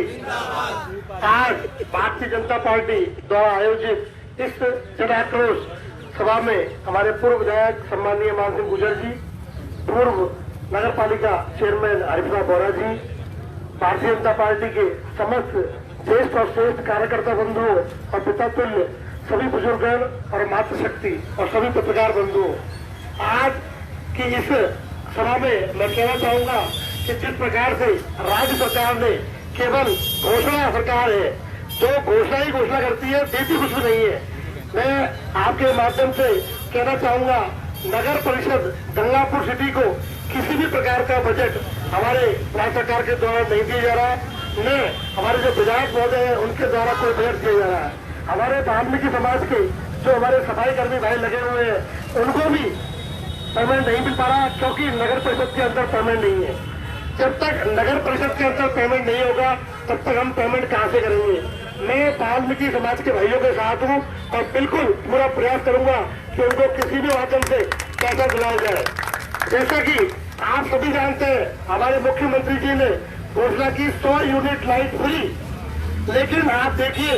आज भारतीय जनता पार्टी द्वारा आयोजित इस जन आक्रोश सभा में हमारे पूर्व विधायक सम्माननीय मान सिंह गुर्जर जी, पूर्व नगर पालिका चेयरमैन हरिप्रभा बोरा जी, भारतीय जनता पार्टी के समस्त श्रेष्ठ और श्रेष्ठ कार्यकर्ता बंधुओं और पिता तुल्य सभी बुजुर्गों और मातृशक्ति और सभी पत्रकार बंधुओं, आज की इस सभा में मैं कहना चाहूंगा कि जिस प्रकार से राज्य सरकार ने केवल घोषणा सरकार है, जो घोषणा ही घोषणा करती है, देती कुछ भी नहीं है। मैं आपके माध्यम से कहना चाहूंगा नगर परिषद गंगापुर सिटी को किसी भी प्रकार का बजट हमारे राज्य सरकार के द्वारा नहीं दिया जा रहा है। में हमारे जो विधायक महोदय हैं उनके द्वारा कोई बजट दिया जा रहा है। हमारे वाल्मीकि समाज के जो हमारे सफाई कर्मी भाई लगे हुए हैं उनको भी पेमेंट नहीं मिल पा रहा, क्योंकि नगर परिषद के अंदर पेमेंट नहीं है। जब तक नगर परिषद के अंदर पेमेंट नहीं होगा तब तक हम पेमेंट कहां से करेंगे। मैं वाल्मीकि समाज के भाइयों के साथ हूं और बिल्कुल पूरा प्रयास करूंगा कि उनको किसी भी माध्यम से पैसा दिलाया जाए। जैसा कि आप सभी जानते हैं, हमारे मुख्यमंत्री जी ने घोषणा की 100 यूनिट लाइट फ्री, लेकिन आप देखिए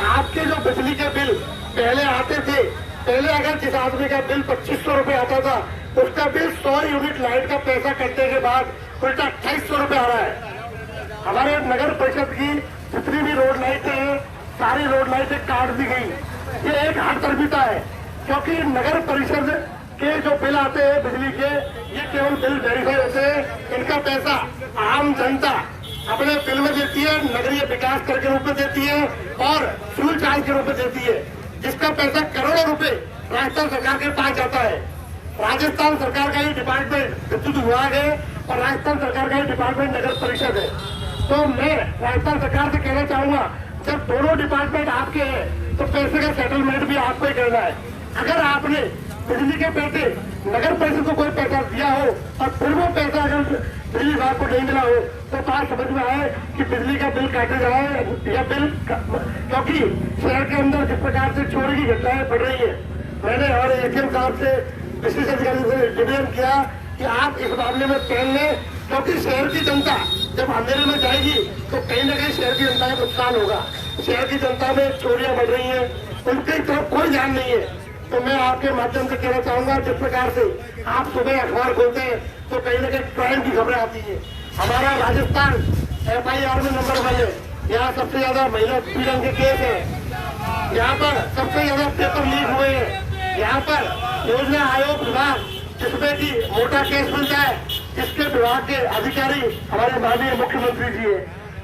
आपके जो बिजली के बिल पहले आते थे, पहले अगर जिस आदमी का बिल 2500 रुपए आता था उसका बिल 100 यूनिट लाइट का पैसा कटने के बाद उल्टा 2800 रुपए आ रहा है। हमारे नगर परिषद की जितनी भी रोड लाइटें हैं सारी रोड लाइटें काट दी गई। ये एक हठधर्मिता है, क्योंकि नगर परिषद के जो बिल आते हैं बिजली के, ये केवल बिल वेरीफाई होते हैं। इनका पैसा आम जनता अपने बिल में देती है, नगरीय विकास कर के रूप में देती है और फ्यूल चार्ज के रूप में देती है, जिसका पैसा करोड़ों रुपए राजस्थान सरकार के पास जाता है। राजस्थान सरकार का ही डिपार्टमेंट विद्युत विभाग है और राजस्थान सरकार का ही डिपार्टमेंट नगर परिषद है। तो मैं राजस्थान सरकार से कहना चाहूंगा, जब दोनों डिपार्टमेंट आपके हैं तो पैसे का सेटलमेंट भी आपको ही करना है। अगर आपने बिजली के पैसे नगर परिषद को कोई पैसा दिया हो और फिर वो पैसा अगर बिजली विभाग को नहीं मिला हो तो बात समझ में आए कि बिजली का बिल काटा जाए या बिल, क्योंकि शहर के अंदर जिस प्रकार से चोरी की घटनाएं बढ़ रही है, मैंने हमारे एसडीएम साहब से विशेष अधिकारी से निवेदन किया कि आप इस मामले में पहल लें, क्योंकि शहर की जनता जब अंधेरे में जाएगी तो कहीं न कहीं शहर की जनता का नुकसान होगा। शहर की जनता में चोरियां बढ़ रही हैं, उनकी तरफ कोई ध्यान नहीं है। तो मैं आपके माध्यम से कहना चाहूंगा, जिस प्रकार से आप सुबह अखबार खोलते हैं तो कहीं न कहीं क्राइम की खबरें आती है। हमारा राजस्थान FIR में नंबर 1 है, यहाँ सबसे ज्यादा महिला उत्पीड़न के केस है, यहाँ पर सबसे ज्यादा पेपर लीक हुए हैं, यहाँ पर योजना आयोग विभाग जिसमें की मोटा केस मिलता है, जिसके विभाग के अधिकारी हमारे माननीय मुख्यमंत्री जी है।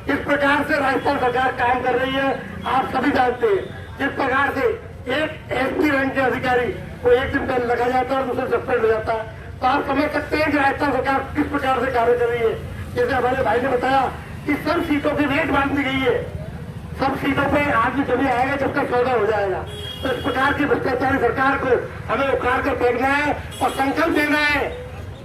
इस प्रकार से राजस्थान सरकार काम कर रही है, आप सभी जानते हैं। जिस प्रकार से एक SP रैंक के अधिकारी को एक दिन पहले लगा जाता है और दूसरे सस्पेंड हो जाता है, तो आप समझ सकते हैं कि राजस्थान सरकार किस प्रकार से कार्य कर रही है। जैसे हमारे भाई ने बताया कि सब सीटों की रेट बांध दी गई है, सब सीटों पे आदमी जब आएगा जब तक सौदा हो जाएगा। तो इस प्रकार की भ्रष्टाचारी सरकार को हमें उखाड़ कर फेंकना है और संकल्प देना है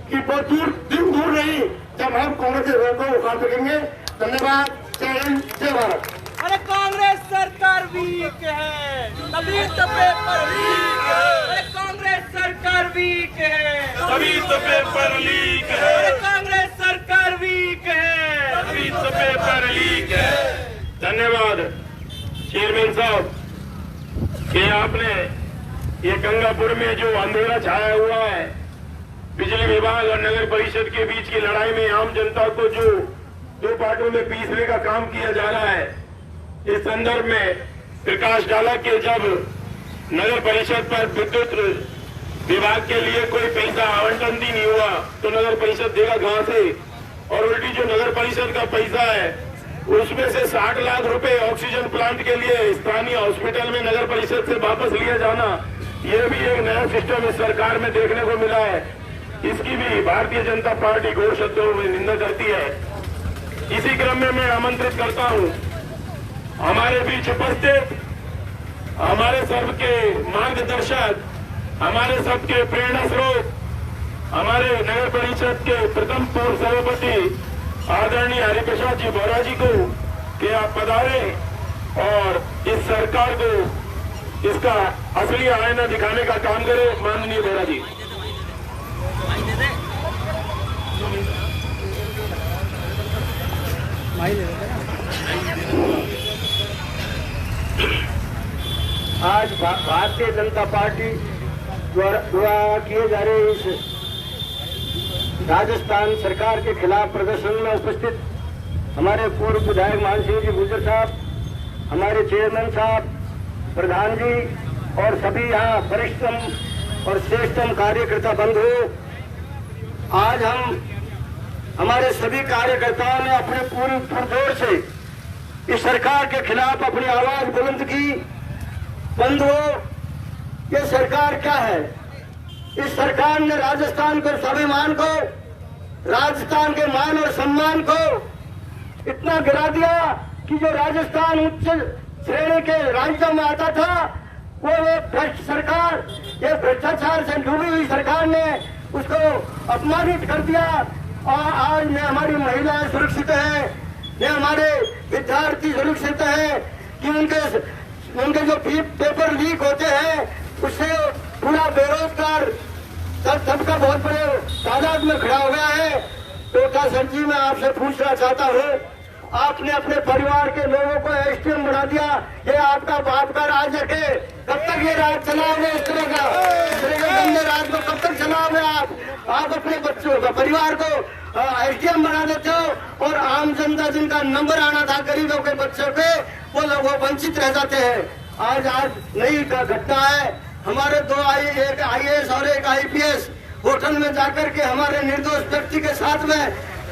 कि बहुत दिन दूर नहीं जब हम कांग्रेस को उखाड़ फेंकेंगे। धन्यवाद, जय हिंद, जय भारत। अरे कांग्रेस सरकार वीक है, तभी तो पेपर लीक है। अरे कांग्रेस सरकार वीक है, तभी तो पेपर लीक है। अरे कांग्रेस सरकार वीक है, तभी तो पेपर लीक है। धन्यवाद चेयरमैन साहब कि आपने ये गंगापुर में जो अंधेरा छाया हुआ है बिजली विभाग और नगर परिषद के बीच की लड़ाई में आम जनता को जो दो पार्टों में पीसने का काम किया जा रहा है, इस संदर्भ में प्रकाश डाला कि जब नगर परिषद पर विद्युत विभाग के लिए कोई पैसा आवंटन भी नहीं हुआ तो नगर परिषद देगा कहां से। और उल्टी जो नगर परिषद का पैसा है उसमें से 60 लाख रुपए ऑक्सीजन प्लांट के लिए स्थानीय हॉस्पिटल में नगर परिषद से वापस लिया जाना, यह भी एक नया सिस्टम इस सरकार में देखने को मिला है। इसकी भी भारतीय जनता पार्टी घोर शब्दों में निंदा करती है। इसी क्रम में मैं आमंत्रित करता हूं हमारे बीच उपस्थित हमारे सबके मार्गदर्शक, हमारे सबके प्रेरणा स्रोत, हमारे नगर परिषद के प्रथम पूर्व सभापति आदरणीय हरिप्रसाद जी बोरा जी को कि आप पधारे और इस सरकार को इसका असली आईना दिखाने का काम करें। माननीय बोरा जी। आज भारतीय जनता पार्टी द्वारा किए जा रहे इस राजस्थान सरकार के खिलाफ प्रदर्शन में उपस्थित हमारे पूर्व विधायक मान सिंह जी गुर्जर साहब, हमारे चेयरमैन साहब, प्रधान जी और सभी यहाँ वरिष्ठतम और श्रेष्ठतम कार्यकर्ता बंधु, आज हम हमारे सभी कार्यकर्ताओं ने अपने पूरे पुरजोर से इस सरकार के खिलाफ अपनी आवाज बुलंद की। बंधुओं, ये सरकार क्या है? इस सरकार ने राजस्थान के स्वाभिमान को, राजस्थान के मान और सम्मान को इतना गिरा दिया कि जो राजस्थान उच्च श्रेणी के राज्यों में आता था वो एक भ्रष्ट सरकार, ये भ्रष्टाचार से डूबी हुई सरकार ने उसको अपमानित कर दिया। और आज न हमारी महिलाएं सुरक्षित है, न हमारे विद्यार्थी सुरक्षित है कि उनके जो पेपर लीक होते हैं उससे पूरा बेरोजगार सबका बहुत बड़े तादाद में खड़ा हो गया है। तो क्या सर जी मैं आपसे पूछना चाहता हूँ, आपने अपने परिवार के लोगों को एसडीएम बना दिया, ये आपका बाप का राज है। कब तक ये राज चलाओगे? इस तरह का गंदे राज को कब तक चलाओगे? आप अपने बच्चों का परिवार को एसडीएम बना देते हो और आम जनता जिनका नंबर आना था गरीबों के बच्चों के वो लोग वंचित रह जाते हैं। आज नई घटना है, हमारे एक आईएएस और एक आईपीएस होटल में जाकर के हमारे निर्दोष व्यक्ति के साथ में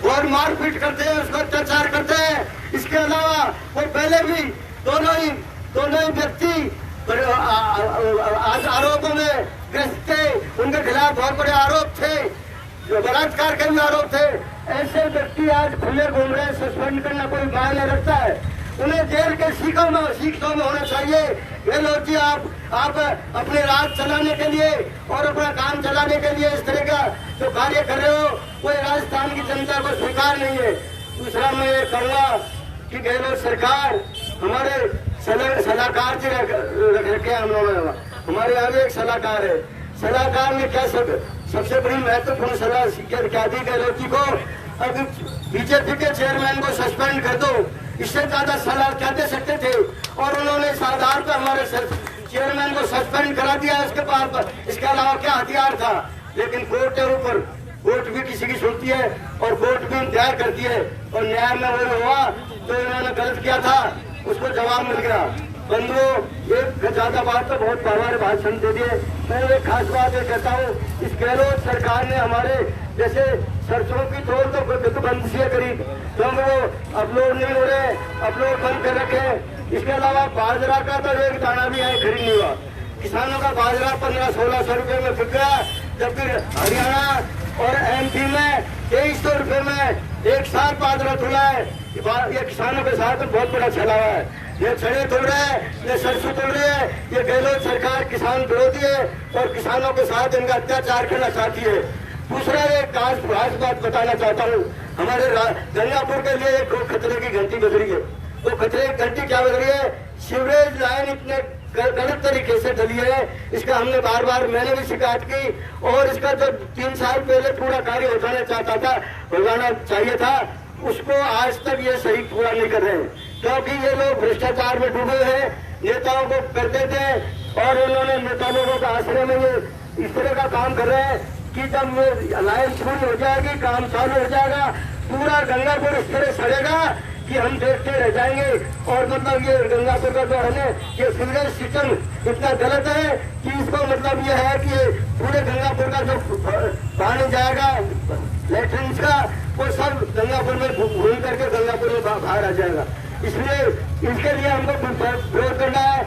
और मारपीट करते हैं, उसको अत्याचार करते हैं। इसके अलावा वो पहले भी दोनों ही व्यक्ति आज आरोपों में ग्रस्त थे, उनके खिलाफ बहुत बड़े आरोप थे, जो बलात्कार के भी आरोप थे। ऐसे व्यक्ति आज खुले घूम रहे हैं, सस्पेंड करना कोई मायने रखता है? उन्हें जेल के सीखों में होना चाहिए। ये लोग जी आप अपने राज चलाने के लिए और अपना काम चलाने के लिए इस तरह का जो कार्य कर रहे हो वो राजस्थान की जनता को स्वीकार नहीं है। दूसरा मैं ये कहूँगा कि गहलोत सरकार हमारे सलाहकार जी रखे हम लोग, हमारे यहाँ भी एक सलाहकार है, सलाहकार ने क्या सबसे बड़ी महत्वपूर्ण सलाह क्या दी गहलोत जी को, अब बीजेपी के चेयरमैन को सस्पेंड कर दो, इससे ज्यादा सलाह क्या दे सकते थे। और उन्होंने इस आधार पर हमारे चेयरमैन को सस्पेंड करा दिया, इसके पास इसके अलावा क्या हथियार था। लेकिन कोर्ट के ऊपर कोर्ट भी किसी की सुनती है और कोर्ट भी न्याय करती है और न्याय में वो हुआ तो इन्होंने गलत किया था उसको जवाब मिल गया। बंधुओं, एक ज्यादा बात तो बहुत बार भाषण दे दिए, मैं एक खास बात ये कहता हूँ, इस गहलोत सरकार ने हमारे जैसे सरसों की तोड़ तो बंद सी करी क्योंकि वो अपलोड नहीं हो रहे, अपलोड बंद कर रखे। इसके अलावा बाजरा का तो एक दाना भी यहाँ खरीद नहीं हुआ। किसानों का बाजरा 1500-1600 रुपए में बिक गया, जबकि हरियाणा और एमपी में 2300 रुपए में एक साथ बाजरा तुला है। ये किसानों के साथ बहुत बड़ा छलावा है। ये चने तोड़ रहे हैं, ये सरसों तोड़ रहे हैं, ये गहलोत सरकार किसान विरोधी है और किसानों के साथ इनका अत्याचार करना चाहती है। दूसरा एक खास बात बताना चाहता हूँ, हमारे गंगापुर के लिए एक खतरे की घंटी बज रही है। वो खतरे की घंटी क्या बज रही है? सीवरेज लाइन इतने गलत तरीके से डली है, इसका हमने बार मैंने भी शिकायत की और इसका जो 3 साल पहले पूरा कार्य हो जाना चाहिए था, उसको आज तक ये सही पूरा नहीं कर रहे हैं क्योंकि ये लोग भ्रष्टाचार में डूबे हैं। नेताओं को करते थे और उन्होंने नेता लोगों के आश्रय में ये इस तरह का काम कर रहे हैं कि जब ये लाइन पूरी हो जाएगी, काम चालू हो जाएगा, पूरा गंगापुर इस तरह सड़ेगा कि हम देखते रह जाएंगे। और मतलब ये गंगापुर का जो है ना, ये सीवरेज सिस्टम इतना गलत है कि इसको मतलब ये है कि पूरे गंगापुर का जो पानी जाएगा लेटरिन का वो सब गंगापुर में घूम करके गंगापुर में बाहर आ जाएगा। इसलिए इसके लिए हमको विरोध करना है।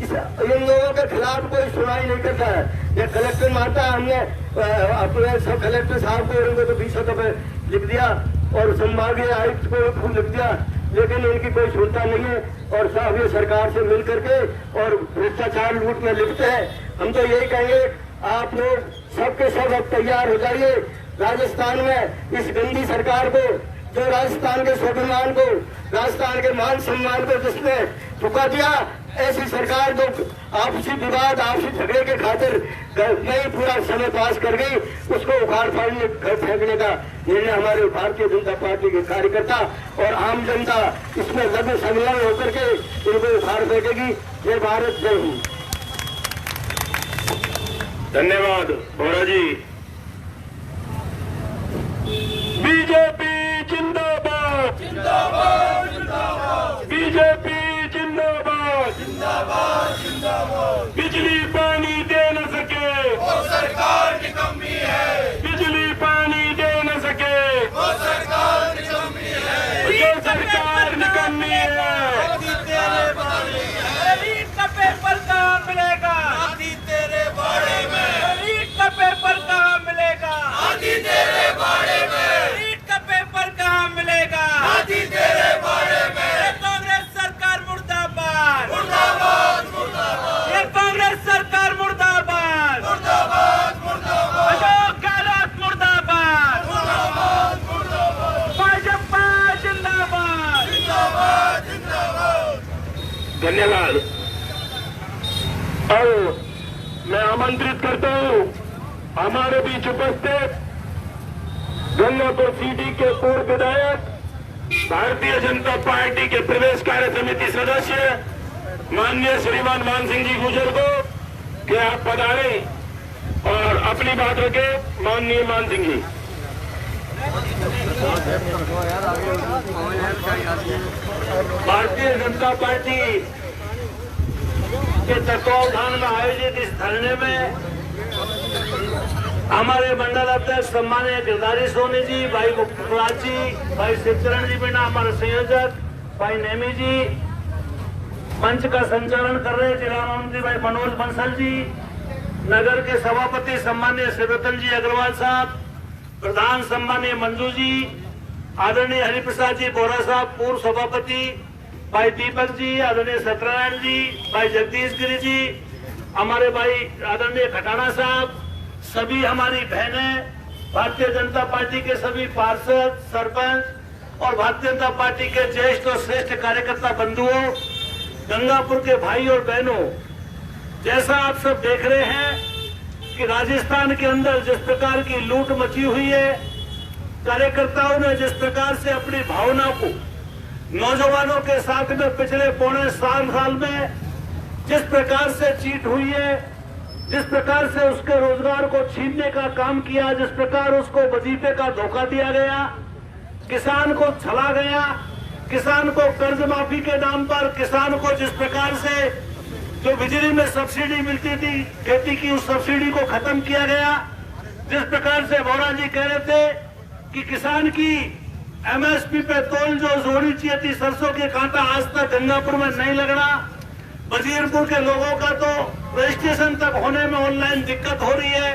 इन लोगों के खिलाफ कोई सुनाई नहीं करता है। ये कलेक्टर मारता है, हमने अपने सब कलेक्टर साहब को उनको तो 20 दफे लिख दिया और संभागीय आयुक्त को लिख दिया, लेकिन इनकी कोई सुनता नहीं है और साहब ये सरकार से मिल करके और भ्रष्टाचार लूट में लिखते हैं। हम तो यही कहेंगे आप लोग सबके सब अब तैयार हो जाइए। राजस्थान में इस गंदी सरकार को, जो राजस्थान के स्वाभिमान को, राजस्थान के मान सम्मान को जिसने झुका दिया, ऐसी सरकार जो आपसी विवाद, आपसी झगड़े के खातिर नहीं पूरा समय पास कर गई, उसको उखाड़ फेंकने का निर्णय हमारे भारतीय जनता पार्टी के कार्यकर्ता और आम जनता इसमें लघु संलग्न होकर के इनको उखाड़ फेंकेगी। ये भारत जय हिंद। धन्यवाद भोरा जी। बीजेपी जिंदाबाद, जिंदाबाद, जिंदाबाद। बीजेपी जिंदाबाद, जिंदाबाद, जिंदाबाद। बिजली पानी दे न सके वो सरकार की कमी है, बिजली पानी दे न सके वो सरकार की कमी है, जो सरकार निकम्मी है। रीट का पेपर कहाँ मिलेगा? आदि तेरे बाड़े में। रीट का पेपर कहाँ मिलेगा? आदि तेरे बाड़े में। रीट का पेपर कहाँ मिलेगा? आदि तेरे धन्यवाद। और मैं आमंत्रित करता हूं हमारे बीच उपस्थित गंगापुर सिटी के पूर्व विधायक, भारतीय जनता पार्टी के प्रदेश कार्य समिति सदस्य माननीय श्रीमान मान सिंह जी गुजर को कि आप पधारें और अपनी बात रखें। माननीय मान सिंह जी। भारतीय जनता पार्टी के तत्वावधान में आयोजित इस धरने में हमारे मंडल अध्यक्ष सम्मानीय गिरधारी सोनी जी, भाई मुक्तराज जी, भाई शिवचरण जी मीणा, हमारे संयोजक भाई नेमी जी, मंच का संचालन कर रहे जिला मंत्री भाई मनोज बंसल जी, नगर के सभापति सम्मानीय शिवरतन जी अग्रवाल साहब, प्रधान सम्मानीय मंजू जी, आदरणीय हरिप्रसाद जी बोरा साहब पूर्व सभापति, भाई दीपक जी, आदरणीय सत्यनारायण जी, भाई जगदीश गिरी जी, हमारे भाई आदरणीय खटाना साहब, सभी हमारी बहनें, भारतीय जनता पार्टी के सभी पार्षद, सरपंच और भारतीय जनता पार्टी के ज्येष्ठ और श्रेष्ठ कार्यकर्ता बंधुओं, गंगापुर के भाई और बहनों, जैसा आप सब देख रहे हैं कि राजस्थान के अंदर जिस प्रकार की लूट मची हुई है, कार्यकर्ताओं ने जिस प्रकार से अपनी भावना को नौजवानों के साथ में पिछले पौने साल में जिस प्रकार से चीट हुई है, जिस प्रकार से उसके रोजगार को छीनने का काम किया, जिस प्रकार उसको वजीफे का धोखा दिया गया, किसान को छला गया, किसान को कर्ज माफी के नाम पर किसान को जिस प्रकार से जो बिजली में सब्सिडी मिलती थी खेती की, उस सब्सिडी को खत्म किया गया, जिस प्रकार से बोरा जी कह रहे थे कि किसान की एमएसपी पे तोल जो जोड़ी चाहिए थी सरसों के कांटा, आज तक गंगापुर में नहीं लग रहा। वजीरपुर के लोगों का तो रजिस्ट्रेशन तक होने में ऑनलाइन दिक्कत हो रही है,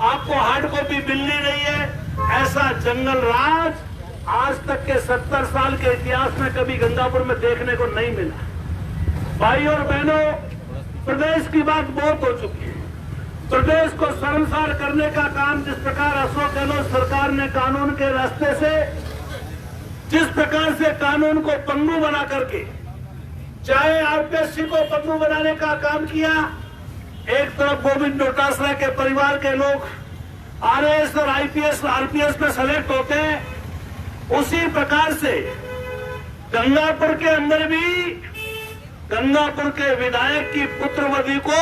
आपको हार्ड कॉपी मिल नहीं रही है। ऐसा जंगल राज आज तक के 70 साल के इतिहास में कभी गंगापुर में देखने को नहीं मिला। भाई और बहनों, प्रदेश की बात बहुत हो चुकी है। प्रदेश को शर्मसार करने का काम जिस प्रकार अशोक गहलोत सरकार ने कानून के रास्ते से जिस प्रकार से कानून को पंगु बना करके चाहे आरपीएससी को पंगु बनाने का काम किया, एक तरफ गोविंद डोटासरा के परिवार के लोग आरएएस और आरपीएस में सेलेक्ट होते हैं, उसी प्रकार से गंगापुर के अंदर भी गंगापुर के विधायक की पुत्रवधू को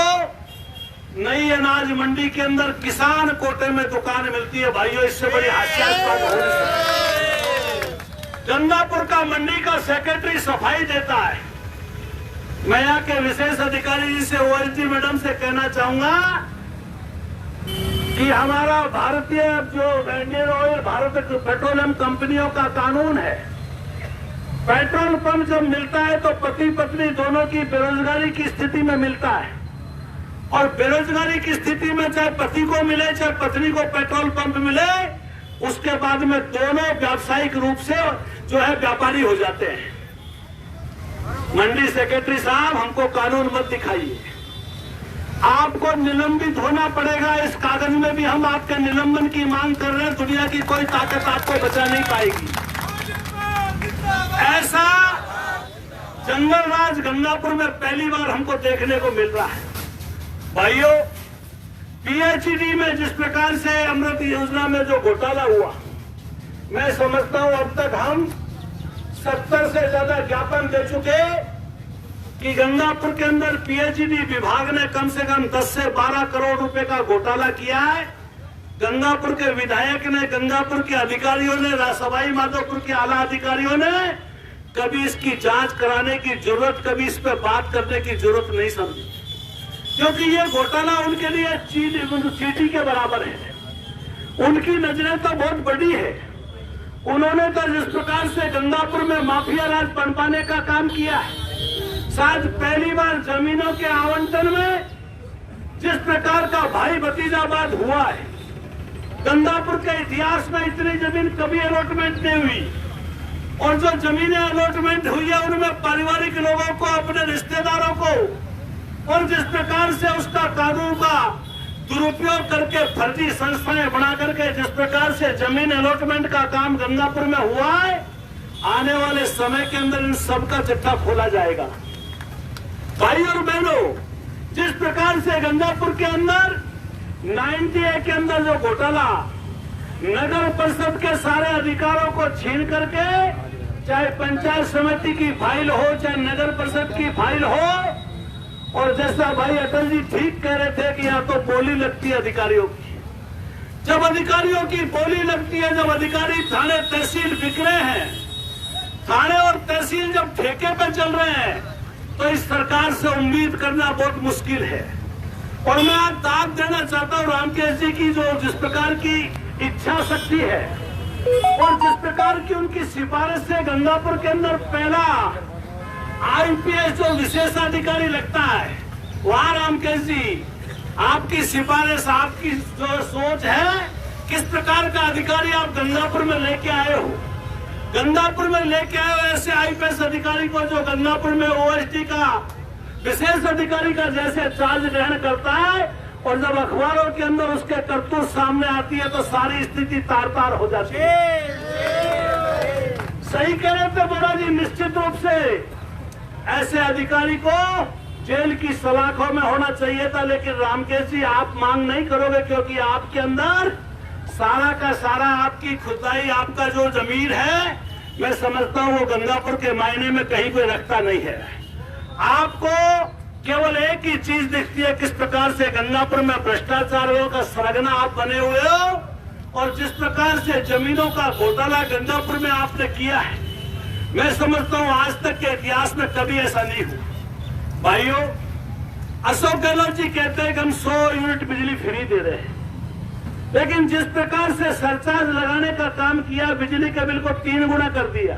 नई अनाज मंडी के अंदर किसान कोटे में दुकान मिलती है। भाइयों, इससे बड़ी हास्यास्पद हो नहीं सकती। गंगापुर का मंडी का सेक्रेटरी सफाई देता है। मैं यहाँ के विशेष अधिकारी जी से, ओएसडी मैडम से कहना चाहूंगा कि हमारा भारतीय जो इंडियन ऑयल भारत पेट्रोलियम कंपनियों का कानून है, पेट्रोल पंप जब मिलता है तो पति पत्नी दोनों की बेरोजगारी की स्थिति में मिलता है, और बेरोजगारी की स्थिति में चाहे पति को मिले चाहे पत्नी को पेट्रोल पंप मिले, उसके बाद में दोनों व्यावसायिक रूप से जो है व्यापारी हो जाते हैं। मंडी सेक्रेटरी साहब, हमको कानून मत दिखाइए, आपको निलंबित होना पड़ेगा। इस कागज में भी हम आपके निलंबन की मांग कर रहे हैं। दुनिया की कोई ताकत आपको बचा नहीं पाएगी। ऐसा जंगल राज गंगापुर में पहली बार हमको देखने को मिल रहा है। भाइयों, पीएचडी में जिस प्रकार से अमृत योजना में जो घोटाला हुआ, मैं समझता हूं अब तक हम 70 से ज्यादा ज्ञापन दे चुके कि गंगापुर के अंदर पीएचडी विभाग ने कम से कम 10 से 12 करोड़ रुपए का घोटाला किया है। गंगापुर के विधायक ने, गंगापुर के अधिकारियों ने, सवाई माधोपुर के आला अधिकारियों ने कभी इसकी जांच कराने की जरूरत, कभी इस पर बात करने की जरूरत नहीं समझी, क्योंकि ये घोटाला उनके लिए चीटी के बराबर है। उनकी नजरें तो बहुत बड़ी है। उन्होंने तो जिस प्रकार से गंगापुर में माफिया राज पनपाने का काम किया है, शायद पहली बार जमीनों के आवंटन में जिस प्रकार का भाई भतीजावाद हुआ है, गंगापुर के इतिहास में इतनी जमीन कभी अलॉटमेंट नहीं हुई, और जो जमीनें अलॉटमेंट हुई है उनमें पारिवारिक लोगों को, अपने रिश्तेदारों को, और जिस प्रकार से उसका कानून का दुरुपयोग करके फर्जी संस्थाएं बना करके जिस प्रकार से जमीन अलॉटमेंट का काम गंगापुर में हुआ है, आने वाले समय के अंदर इन सबका चिट्ठा खोला जाएगा। भाई और बहनों, जिस प्रकार से गंगापुर के अंदर 90A के अंदर जो घोटाला, नगर परिषद के सारे अधिकारों को छीन करके, चाहे पंचायत समिति की फाइल हो, चाहे नगर परिषद की फाइल हो, और जैसा भाई अटल जी ठीक कह रहे थे कि यहाँ तो बोली लगती है अधिकारियों की। जब अधिकारियों की बोली लगती है, जब अधिकारी थाने तहसील बिक रहे हैं, थाने और तहसील जब ठेके पे चल रहे हैं, तो इस सरकार से उम्मीद करना बहुत मुश्किल है। और मैं आज दाद देना चाहता हूँ रामकेश जी की, जो जिस प्रकार की इच्छा शक्ति है और जिस प्रकार की उनकी सिफारिश से गंगापुर के अंदर पहला IPS जो विशेषाधिकारी लगता है, वहाँ रामकेश जी आपकी सिफारिश, आपकी जो सोच है, किस प्रकार का अधिकारी आप गंगापुर में लेके आए हो। गंगापुर में लेके आए हो ऐसे IPS अधिकारी को जो गंगापुर में OSD का विशेष अधिकारी का जैसे चार्ज ग्रहण करता है, और जब अखबारों के अंदर उसके करतूत सामने आती है तो सारी स्थिति तार तार हो जाती है। सही कह रहे थे बड़ा जी, निश्चित रूप से ऐसे अधिकारी को जेल की सलाखों में होना चाहिए था, लेकिन रामकेश जी आप मांग नहीं करोगे, क्योंकि आपके अंदर सारा का सारा आपकी खुदाई, आपका जो जमीर है, मैं समझता हूँ वो गंगापुर के मायने में कहीं कोई रखता नहीं है। आपको केवल एक ही चीज दिखती है, किस प्रकार से गंगापुर में भ्रष्टाचारियों का सरगना आप बने हुए हो, और जिस प्रकार से जमीनों का घोटाला गंगापुर में आपने किया है, मैं समझता हूँ आज तक के इतिहास में कभी ऐसा नहीं हुआ। भाइयों, अशोक गहलोत जी कहते हैं कि हम 100 यूनिट बिजली फ्री दे रहे हैं, लेकिन जिस प्रकार से सरचार्ज लगाने का काम किया, बिजली के बिल को 3 गुना कर दिया।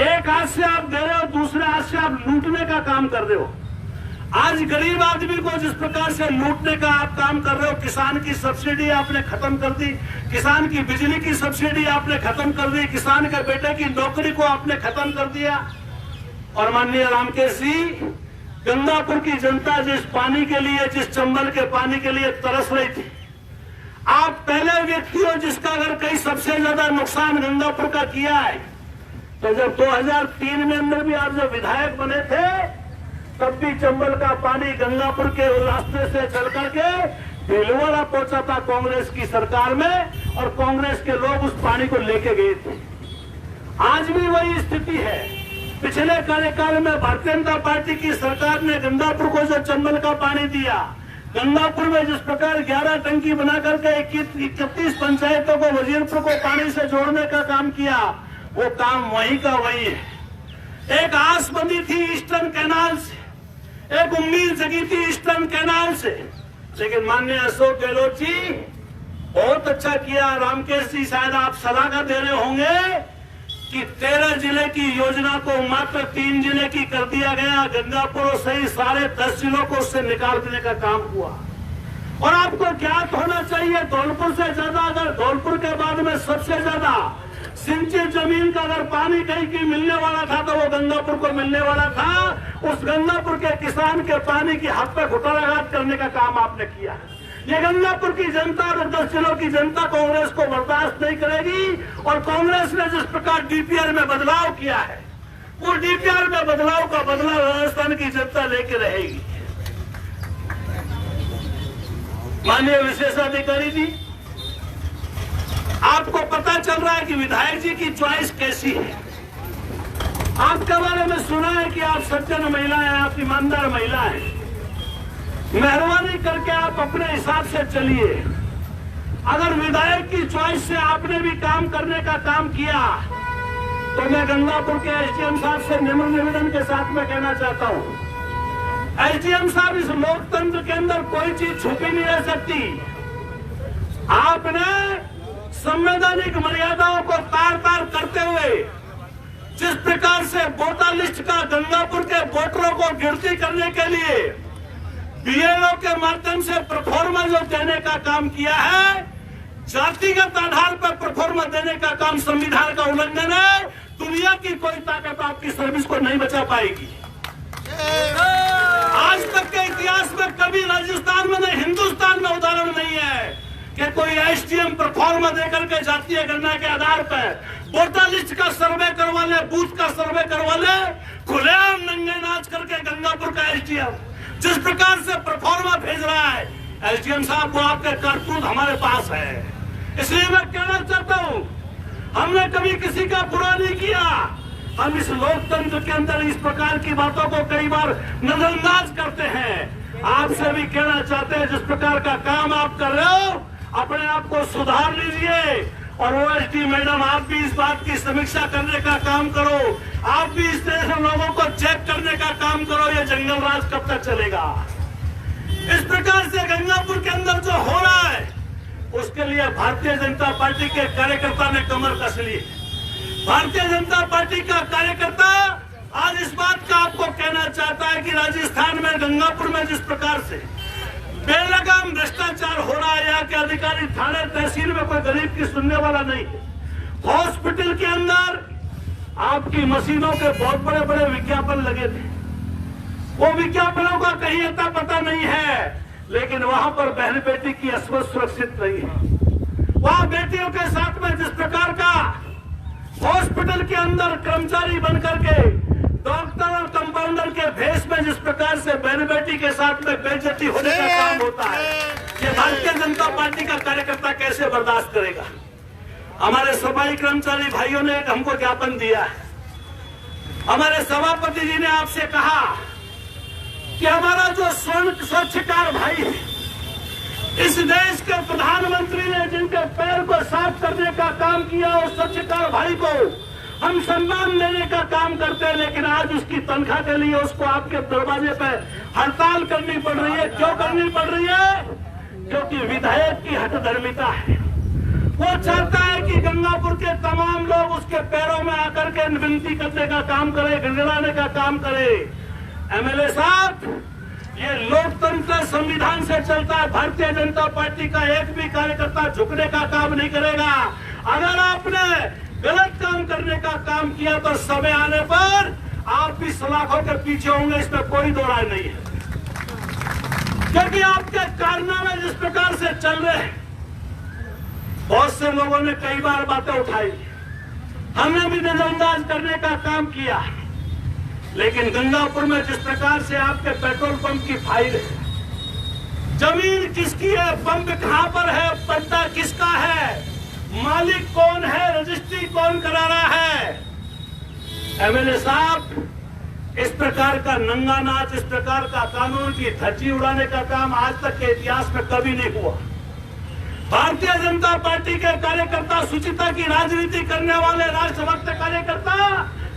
एक हाथ से आप दे रहे हो, दूसरे हाथ से आप लूटने का काम कर रहे हो। आज गरीब आदमी को जिस प्रकार से लूटने का आप काम कर रहे हो, किसान की सब्सिडी आपने खत्म कर दी, किसान की बिजली की सब्सिडी आपने खत्म कर दी, किसान के बेटे की नौकरी को आपने खत्म कर दिया। और माननीय रामकेश जी, गंगापुर की जनता जिस पानी के लिए, जिस चंबल के पानी के लिए तरस रही थी, आप पहले व्यक्ति हो जिसका अगर कहीं सबसे ज्यादा नुकसान गंगापुर का किया है। तो जब 2003 में अंदर भी आप जब विधायक बने थे, तब भी चंबल का पानी गंगापुर के रास्ते से चल करके भीलवाड़ा पहुंचा था कांग्रेस की सरकार में, और कांग्रेस के लोग उस पानी को लेके गए थे। आज भी वही स्थिति है। पिछले कार्यकाल में भारतीय जनता पार्टी की सरकार ने गंगापुर को जो चंबल का पानी दिया, गंगापुर में जिस प्रकार 11 टंकी बना करके 31 पंचायतों को वजीरपुर को पानी से जोड़ने का काम किया, वो काम वही का वही है। एक आस बंधी थी ईस्टर्न कैनाल से, एक उम्मीद जगी थी ईस्टर्न कैनाल से, लेकिन माननीय अशोक गहलोत जी बहुत अच्छा किया। रामकेश जी, शायद आप सलाह दे रहे होंगे कि 13 जिले की योजना को मात्र 3 जिले की कर दिया गया। गंगापुर सही सारे 10 जिलों को उससे निकाल देने का काम हुआ। और आपको ज्ञात होना चाहिए, धौलपुर से ज्यादा, अगर धौलपुर के बाद में सबसे ज्यादा सिंचित जमीन का अगर पानी कहीं की मिलने वाला था तो वो गंगापुर को मिलने वाला था। उस गंगापुर के किसान के पानी की हाथ पे घुटालाघात करने का काम आपने किया। ये गंगापुर की जनता और 10 जिलों की जनता कांग्रेस को बर्दाश्त नहीं करेगी। और कांग्रेस ने जिस प्रकार DPR में बदलाव किया है, वो DPR में बदलाव का बदला राजस्थान की जनता लेके रहेगी। माननीय विशेषाधिकारी जी, आपको पता चल रहा है कि विधायक जी की चॉइस कैसी है। आपके बारे में सुना है कि आप सज्जन महिला हैं, आप ईमानदार महिला हैं। मेहरबानी करके आप अपने हिसाब से चलिए। अगर विधायक की चॉइस से आपने भी काम करने का काम किया, तो मैं गंगापुर के SDM साहब से निम्र निवेदन के साथ में कहना चाहता हूँ, SDM साहब, इस लोकतंत्र के अंदर कोई चीज छुपी नहीं रह सकती। आपने संवैधानिक मर्यादाओं को तार तार करते हुए जिस प्रकार से वोटर लिस्ट का गंगापुर के वोटरों को गिनती करने के लिए BLO के माध्यम से परफॉर्मा जो देने का काम किया है, जातिगत आधार पर परफॉर्मा देने का काम संविधान का उल्लंघन है। दुनिया की कोई ताकत आपकी सर्विस को नहीं बचा पाएगी। आज तक के इतिहास में कभी राजस्थान में नहीं, हिंदुस्तान में उदाहरण नहीं है कि कोई SDM परफॉर्मा देकर के जातीय गणना के आधार पर वोटर लिस्ट का सर्वे करवा ले, बूथ का सर्वे करवा ले, खुलेआम नंगे नाच करके गंगापुर का एसडीएम जिस प्रकार से परफॉर्मा भेज रहा है, एसडीएम साहब वो आपके करतूत हमारे पास है। इसलिए मैं कहना चाहता हूँ, हमने कभी किसी का बुरा नहीं किया। हम इस लोकतंत्र के अंदर इस प्रकार की बातों को कई बार नजरअंदाज करते हैं। आपसे भी कहना चाहते हैं, जिस प्रकार का काम आप कर रहे हो अपने आप को सुधार लीजिए। और ओएसडी मैडम, आप भी इस बात की समीक्षा करने का काम करो, आप भी इस तरह से लोगों को चेक करने का काम करो। ये जंगल राज कब तक चलेगा? इस प्रकार से गंगापुर के अंदर जो हो रहा है, उसके लिए भारतीय जनता पार्टी के कार्यकर्ता ने कमर कस ली। भारतीय जनता पार्टी का कार्यकर्ता आज इस बात का आपको कहना चाहता है कि राजस्थान में गंगापुर में जिस प्रकार से बेलगाम भ्रष्टाचार हो रहा है, यहाँ के अधिकारी थाने तहसील में कोई गरीब की सुनने वाला नहीं। हॉस्पिटल के अंदर आपकी मशीनों के बहुत बड़े बड़े विज्ञापन लगे थे, वो विज्ञापनों का कहीं अता पता नहीं है, लेकिन वहां पर बहन बेटी की अस्वस्थ सुरक्षित नहीं है। वहां बेटियों के साथ में जिस प्रकार का हॉस्पिटल के अंदर कर्मचारी बनकर के डॉक्टर और कंपाउंडर के भेष में जिस प्रकार से बहन बेटी के साथ में बेइज्जती होने का काम होता है, ये भारतीय जनता पार्टी का कार्यकर्ता कैसे बर्दाश्त करेगा? हमारे सफाई कर्मचारी भाइयों ने हमको ज्ञापन दिया है। हमारे सभापति जी ने आपसे कहा कि हमारा जो स्वच्छकार भाई है, इस देश के प्रधानमंत्री ने जिनके पैर को साफ करने का काम किया, और स्वच्छकार भाई को हम सम्मान देने का काम करते हैं, लेकिन आज उसकी तनख्वाह के लिए उसको आपके दरवाजे पे हड़ताल करनी पड़ रही है। क्यों करनी पड़ रही है? क्योंकि विधायक की हठधर्मिता है। वो चाहता है कि गंगापुर के तमाम लोग उसके पैरों में आकर के विनती करने का काम करे, गिड़गिड़ाने का काम करे। एमएलए साहब, ये लोकतंत्र संविधान से चलता है। भारतीय जनता पार्टी का एक भी कार्यकर्ता झुकने का काम नहीं करेगा। अगर आपने गलत काम करने का काम किया तो समय आने पर आप भी सलाखों के पीछे होंगे, इसमें कोई दो राय नहीं है। क्योंकि आपके कारनामे जिस प्रकार से चल रहे हैं, बहुत से लोगों ने कई बार बातें उठाई, हमने भी नजरअंदाज करने का काम किया, लेकिन गंगापुर में जिस प्रकार से आपके पेट्रोल पंप की फाइल है, जमीन किसकी है, पंप कहां पर है, पट्टा किसका है, मालिक कौन है, रजिस्ट्री कौन करा रहा है। एमएलए साहब, इस प्रकार का नंगा नाच, इस प्रकार का कानून की धज्जी उड़ाने का काम आज तक के इतिहास में कभी नहीं हुआ। भारतीय जनता पार्टी के कार्यकर्ता, सुचिता की राजनीति करने वाले राष्ट्रभक्त कार्यकर्ता,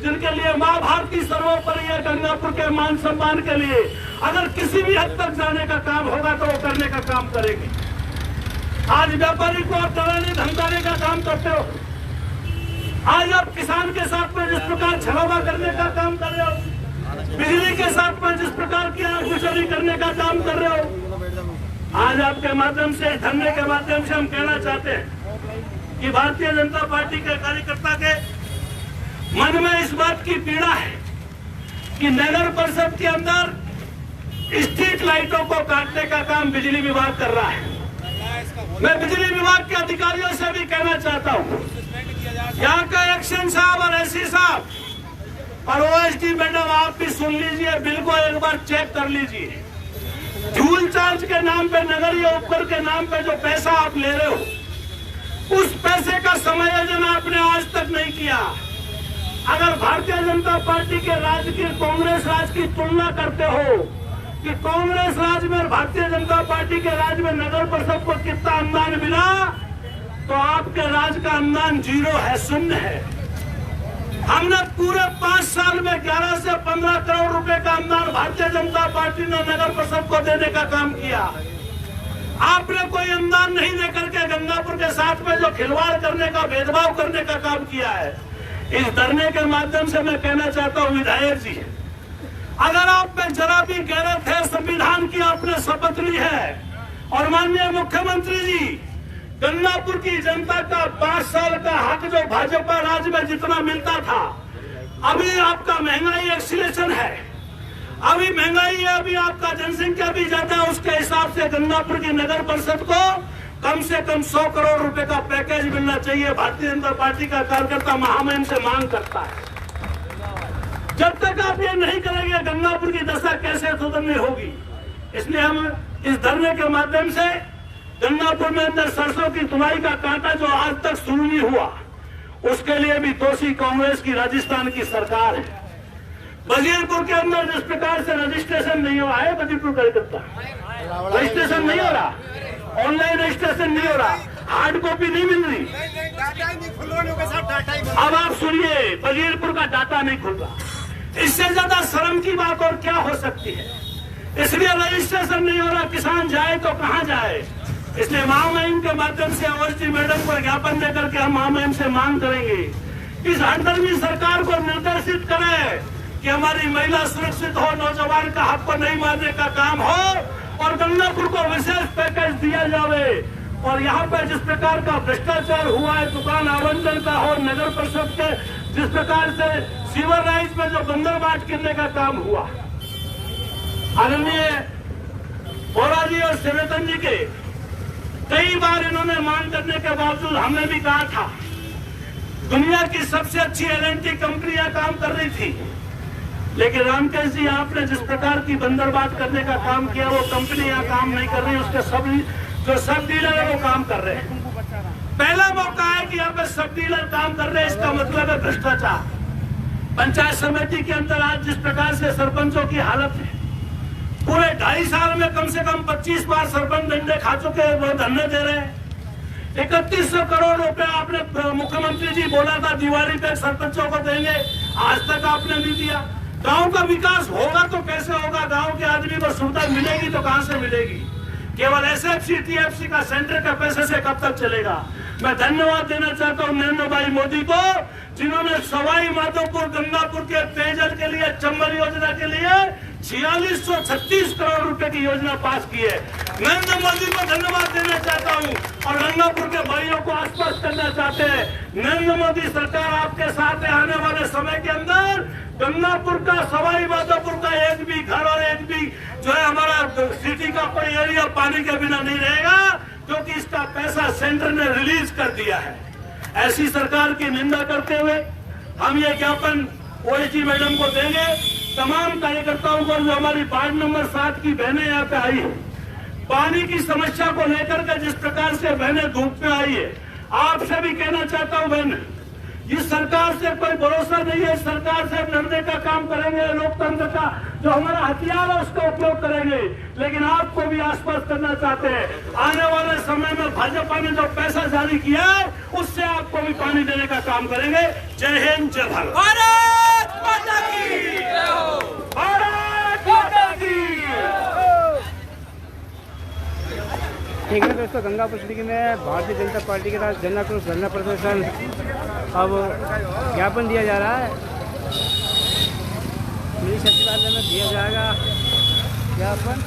जिनके लिए मां भारती सर्वोपरि है, गंगापुर के मान सम्मान के लिए अगर किसी भी हद तक जाने का काम होगा तो वो करने का काम करेंगे। आज व्यापारी को आप डराने धमकाने का काम करते हो। आज आप किसान के साथ में जिस प्रकार छलावा करने का काम कर रहे हो, बिजली के साथ में जिस प्रकार की आगजनी करने का काम कर रहे हो, आज आपके माध्यम से, धरने के माध्यम से हम कहना चाहते हैं कि भारतीय जनता पार्टी के कार्यकर्ता के मन में इस बात की पीड़ा है कि नगर परिषद के अंदर स्ट्रीट लाइटों को काटने का काम बिजली विभाग कर रहा है। मैं बिजली विभाग के अधिकारियों से भी कहना चाहता हूं, यहाँ का एक्शन साहब और एससी साहब और ओएसडी मैडम, आप भी सुन लीजिए, बिल को एक बार चेक कर लीजिए। फ्यूल चार्ज के नाम पे, नगरीय उपकर के नाम पे जो पैसा आप ले रहे हो, उस पैसे का समायोजन आपने आज तक नहीं किया। अगर भारतीय जनता पार्टी के राज्य की कांग्रेस राज की तुलना करते हो कि कांग्रेस राज में और भारतीय जनता पार्टी के राज में नगर परिषद को कितना अनुदान मिला, तो आपके राज का अनुदान 0 है, शून्य है। हमने पूरे 5 साल में 11 से 15 करोड़ रुपए का अनुदान भारतीय जनता पार्टी ने नगर परिषद को देने का काम किया। आपने कोई अनुदान नहीं देकर के गंगापुर के साथ में जो खिलवाड़ करने का, भेदभाव करने का काम किया है। इस धरने के माध्यम से मैं कहना चाहता हूं, विधायक जी, अगर आप में जरा भी गैरत है, संविधान की आपने शपथ ली है, और माननीय मुख्यमंत्री जी, गंगापुर की जनता का 5 साल का हक जो भाजपा राज में जितना मिलता था, अभी आपका महंगाई एक्सीलेशन है, अभी महंगाई है, अभी आपका जनसंख्या भी ज्यादा है, उसके हिसाब से गंगापुर की नगर परिषद को कम से कम 100 करोड़ रुपए का पैकेज मिलना चाहिए। भारतीय जनता पार्टी का कार्यकर्ता महामहिम से मांग करता है। जब तक आप ये नहीं करेंगे, गंगापुर की दशा कैसे सुधरेगी? करनी होगी। इसलिए हम इस धरने के माध्यम से गंगापुर में अंदर सरसों की तुड़ाई का कांटा जो आज तक शुरू नहीं हुआ, उसके लिए भी दोषी कांग्रेस की राजस्थान की सरकार है। बजीरपुर के अंदर जिस प्रकार से रजिस्ट्रेशन नहीं हुआ है, बजीरपुर कलकत्ता रजिस्ट्रेशन नहीं हो रहा, ऑनलाइन रजिस्ट्रेशन नहीं हो रहा, हार्ड कॉपी नहीं मिल रही। अब आप सुनिए, बजीरपुर का डाटा नहीं खुल रहा। इससे ज्यादा शर्म की बात और क्या हो सकती है। इसलिए रजिस्ट्रेशन नहीं हो रहा, किसान जाए तो कहां जाए। इसलिए महामहिम के माध्यम से अवस्थी मैडम को ज्ञापन देकर के हम महामहिम से मांग करेंगे, इस 18वीं सरकार को निर्देशित करें कि हमारी महिला सुरक्षित हो, नौजवान का हक को नहीं मारने का काम हो और गंगापुर को विशेष पैकेज दिया जावे। और यहाँ पे जिस प्रकार का भ्रष्टाचार हुआ है, दुकान आवंटन का हो, नगर परिषद के जिस प्रकार से सीवर राइज में जो बंदरबाट गिरने का काम हुआ, आदरणीय बोरा जी और सेवेतन जी के कई बार इन्होंने मांग करने के बावजूद हमने भी कहा था, दुनिया की सबसे अच्छी LNT कंपनियां काम कर रही थी, लेकिन रामकेश जी आपने जिस प्रकार की बंदरबाट करने का काम किया, वो कंपनी यहाँ काम नहीं कर रही, उसके जो सब डीलर है वो काम कर रहे हैं। पहला मौका है कि यहाँ पे सब डीलर काम कर रहे हैं, इसका मतलब है भ्रष्टाचार। पंचायत समिति के अंदर आज जिस प्रकार से सरपंचों की हालत है, पूरे 2.5 साल में कम से कम 25 बार सरपंच डंडे खा चुके हैं, वो धरने दे रहे हैं। 3100 करोड़ रुपए आपने मुख्यमंत्री जी बोला था दिवाली पे सरपंचों को देंगे, आज तक आपने नहीं दिया। गांव का विकास होगा तो कैसे होगा, गांव के आदमी को सुविधा मिलेगी तो कहां से मिलेगी। केवल SFC TFC का सेंटर के पैसे से कब तक चलेगा। मैं धन्यवाद देना चाहता हूं नरेंद्र भाई मोदी को, जिन्होंने सवाई माधोपुर गंगापुर के पेयजल के लिए, चंबल योजना के लिए 4636 करोड़ रुपए की योजना पास की है। नरेंद्र मोदी को धन्यवाद देना चाहता हूं और गंगापुर के भाइयों को आश्वस्त करना चाहते हैं, नरेंद्र मोदी सरकार आपके साथ आने वाले समय के अंदर गंगापुर का, सवाई माधोपुर का एक भी घर और एक भी जो है हमारा सिटी का कोई एरिया पानी के बिना नहीं रहेगा, क्योंकि इसका पैसा सेंटर ने रिलीज कर दिया है। ऐसी सरकार की निंदा करते हुए हम ये ज्ञापन ओएसडी मैडम को देंगे, तमाम कार्यकर्ताओं को, जो हमारी वार्ड नंबर 7 की बहनें यहाँ पे आई है, पानी की समस्या को लेकर के जिस प्रकार से बहनें धूप में आई है, आपसे भी कहना चाहता हूँ बहन, इस सरकार से कोई भरोसा नहीं है। इस सरकार से लड़ने का काम करेंगे, लोकतंत्र का जो हमारा हथियार है उसका उपयोग करेंगे, लेकिन आपको भी आश्वस्त करना चाहते हैं, आने वाले समय में भाजपा ने जो पैसा जारी किया है उससे आपको भी पानी देने का काम करेंगे। जय हिंद, जय भारत। भारत माता की, भारत माता की। ठीक है दोस्तों, गंगापुर सिटी में भारतीय जनता पार्टी के साथ जन आक्रोश धरना प्रदर्शन अब ज्ञापन दिया जा रहा है, मिनी सचिवालय में दिया जाएगा ज्ञापन।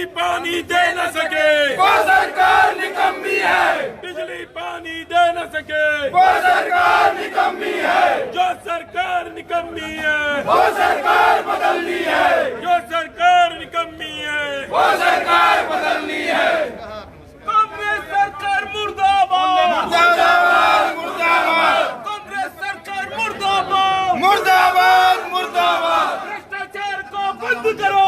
बिजली पानी दे न सके वो सरकार निकम्मी है। बिजली पानी दे न सके वो सरकार निकम्मी है। जो सरकार निकम्मी है वो सरकार बदलनी है। जो सरकार निकम्मी है वो सरकार बदलनी है। कांग्रेस सरकार मुर्दाबाद मुर्दाबाद मुर्दाबाद कांग्रेस सरकार मुर्दाबाद मुर्दाबाद मुर्दाबाद। भ्रष्टाचार को बंद करो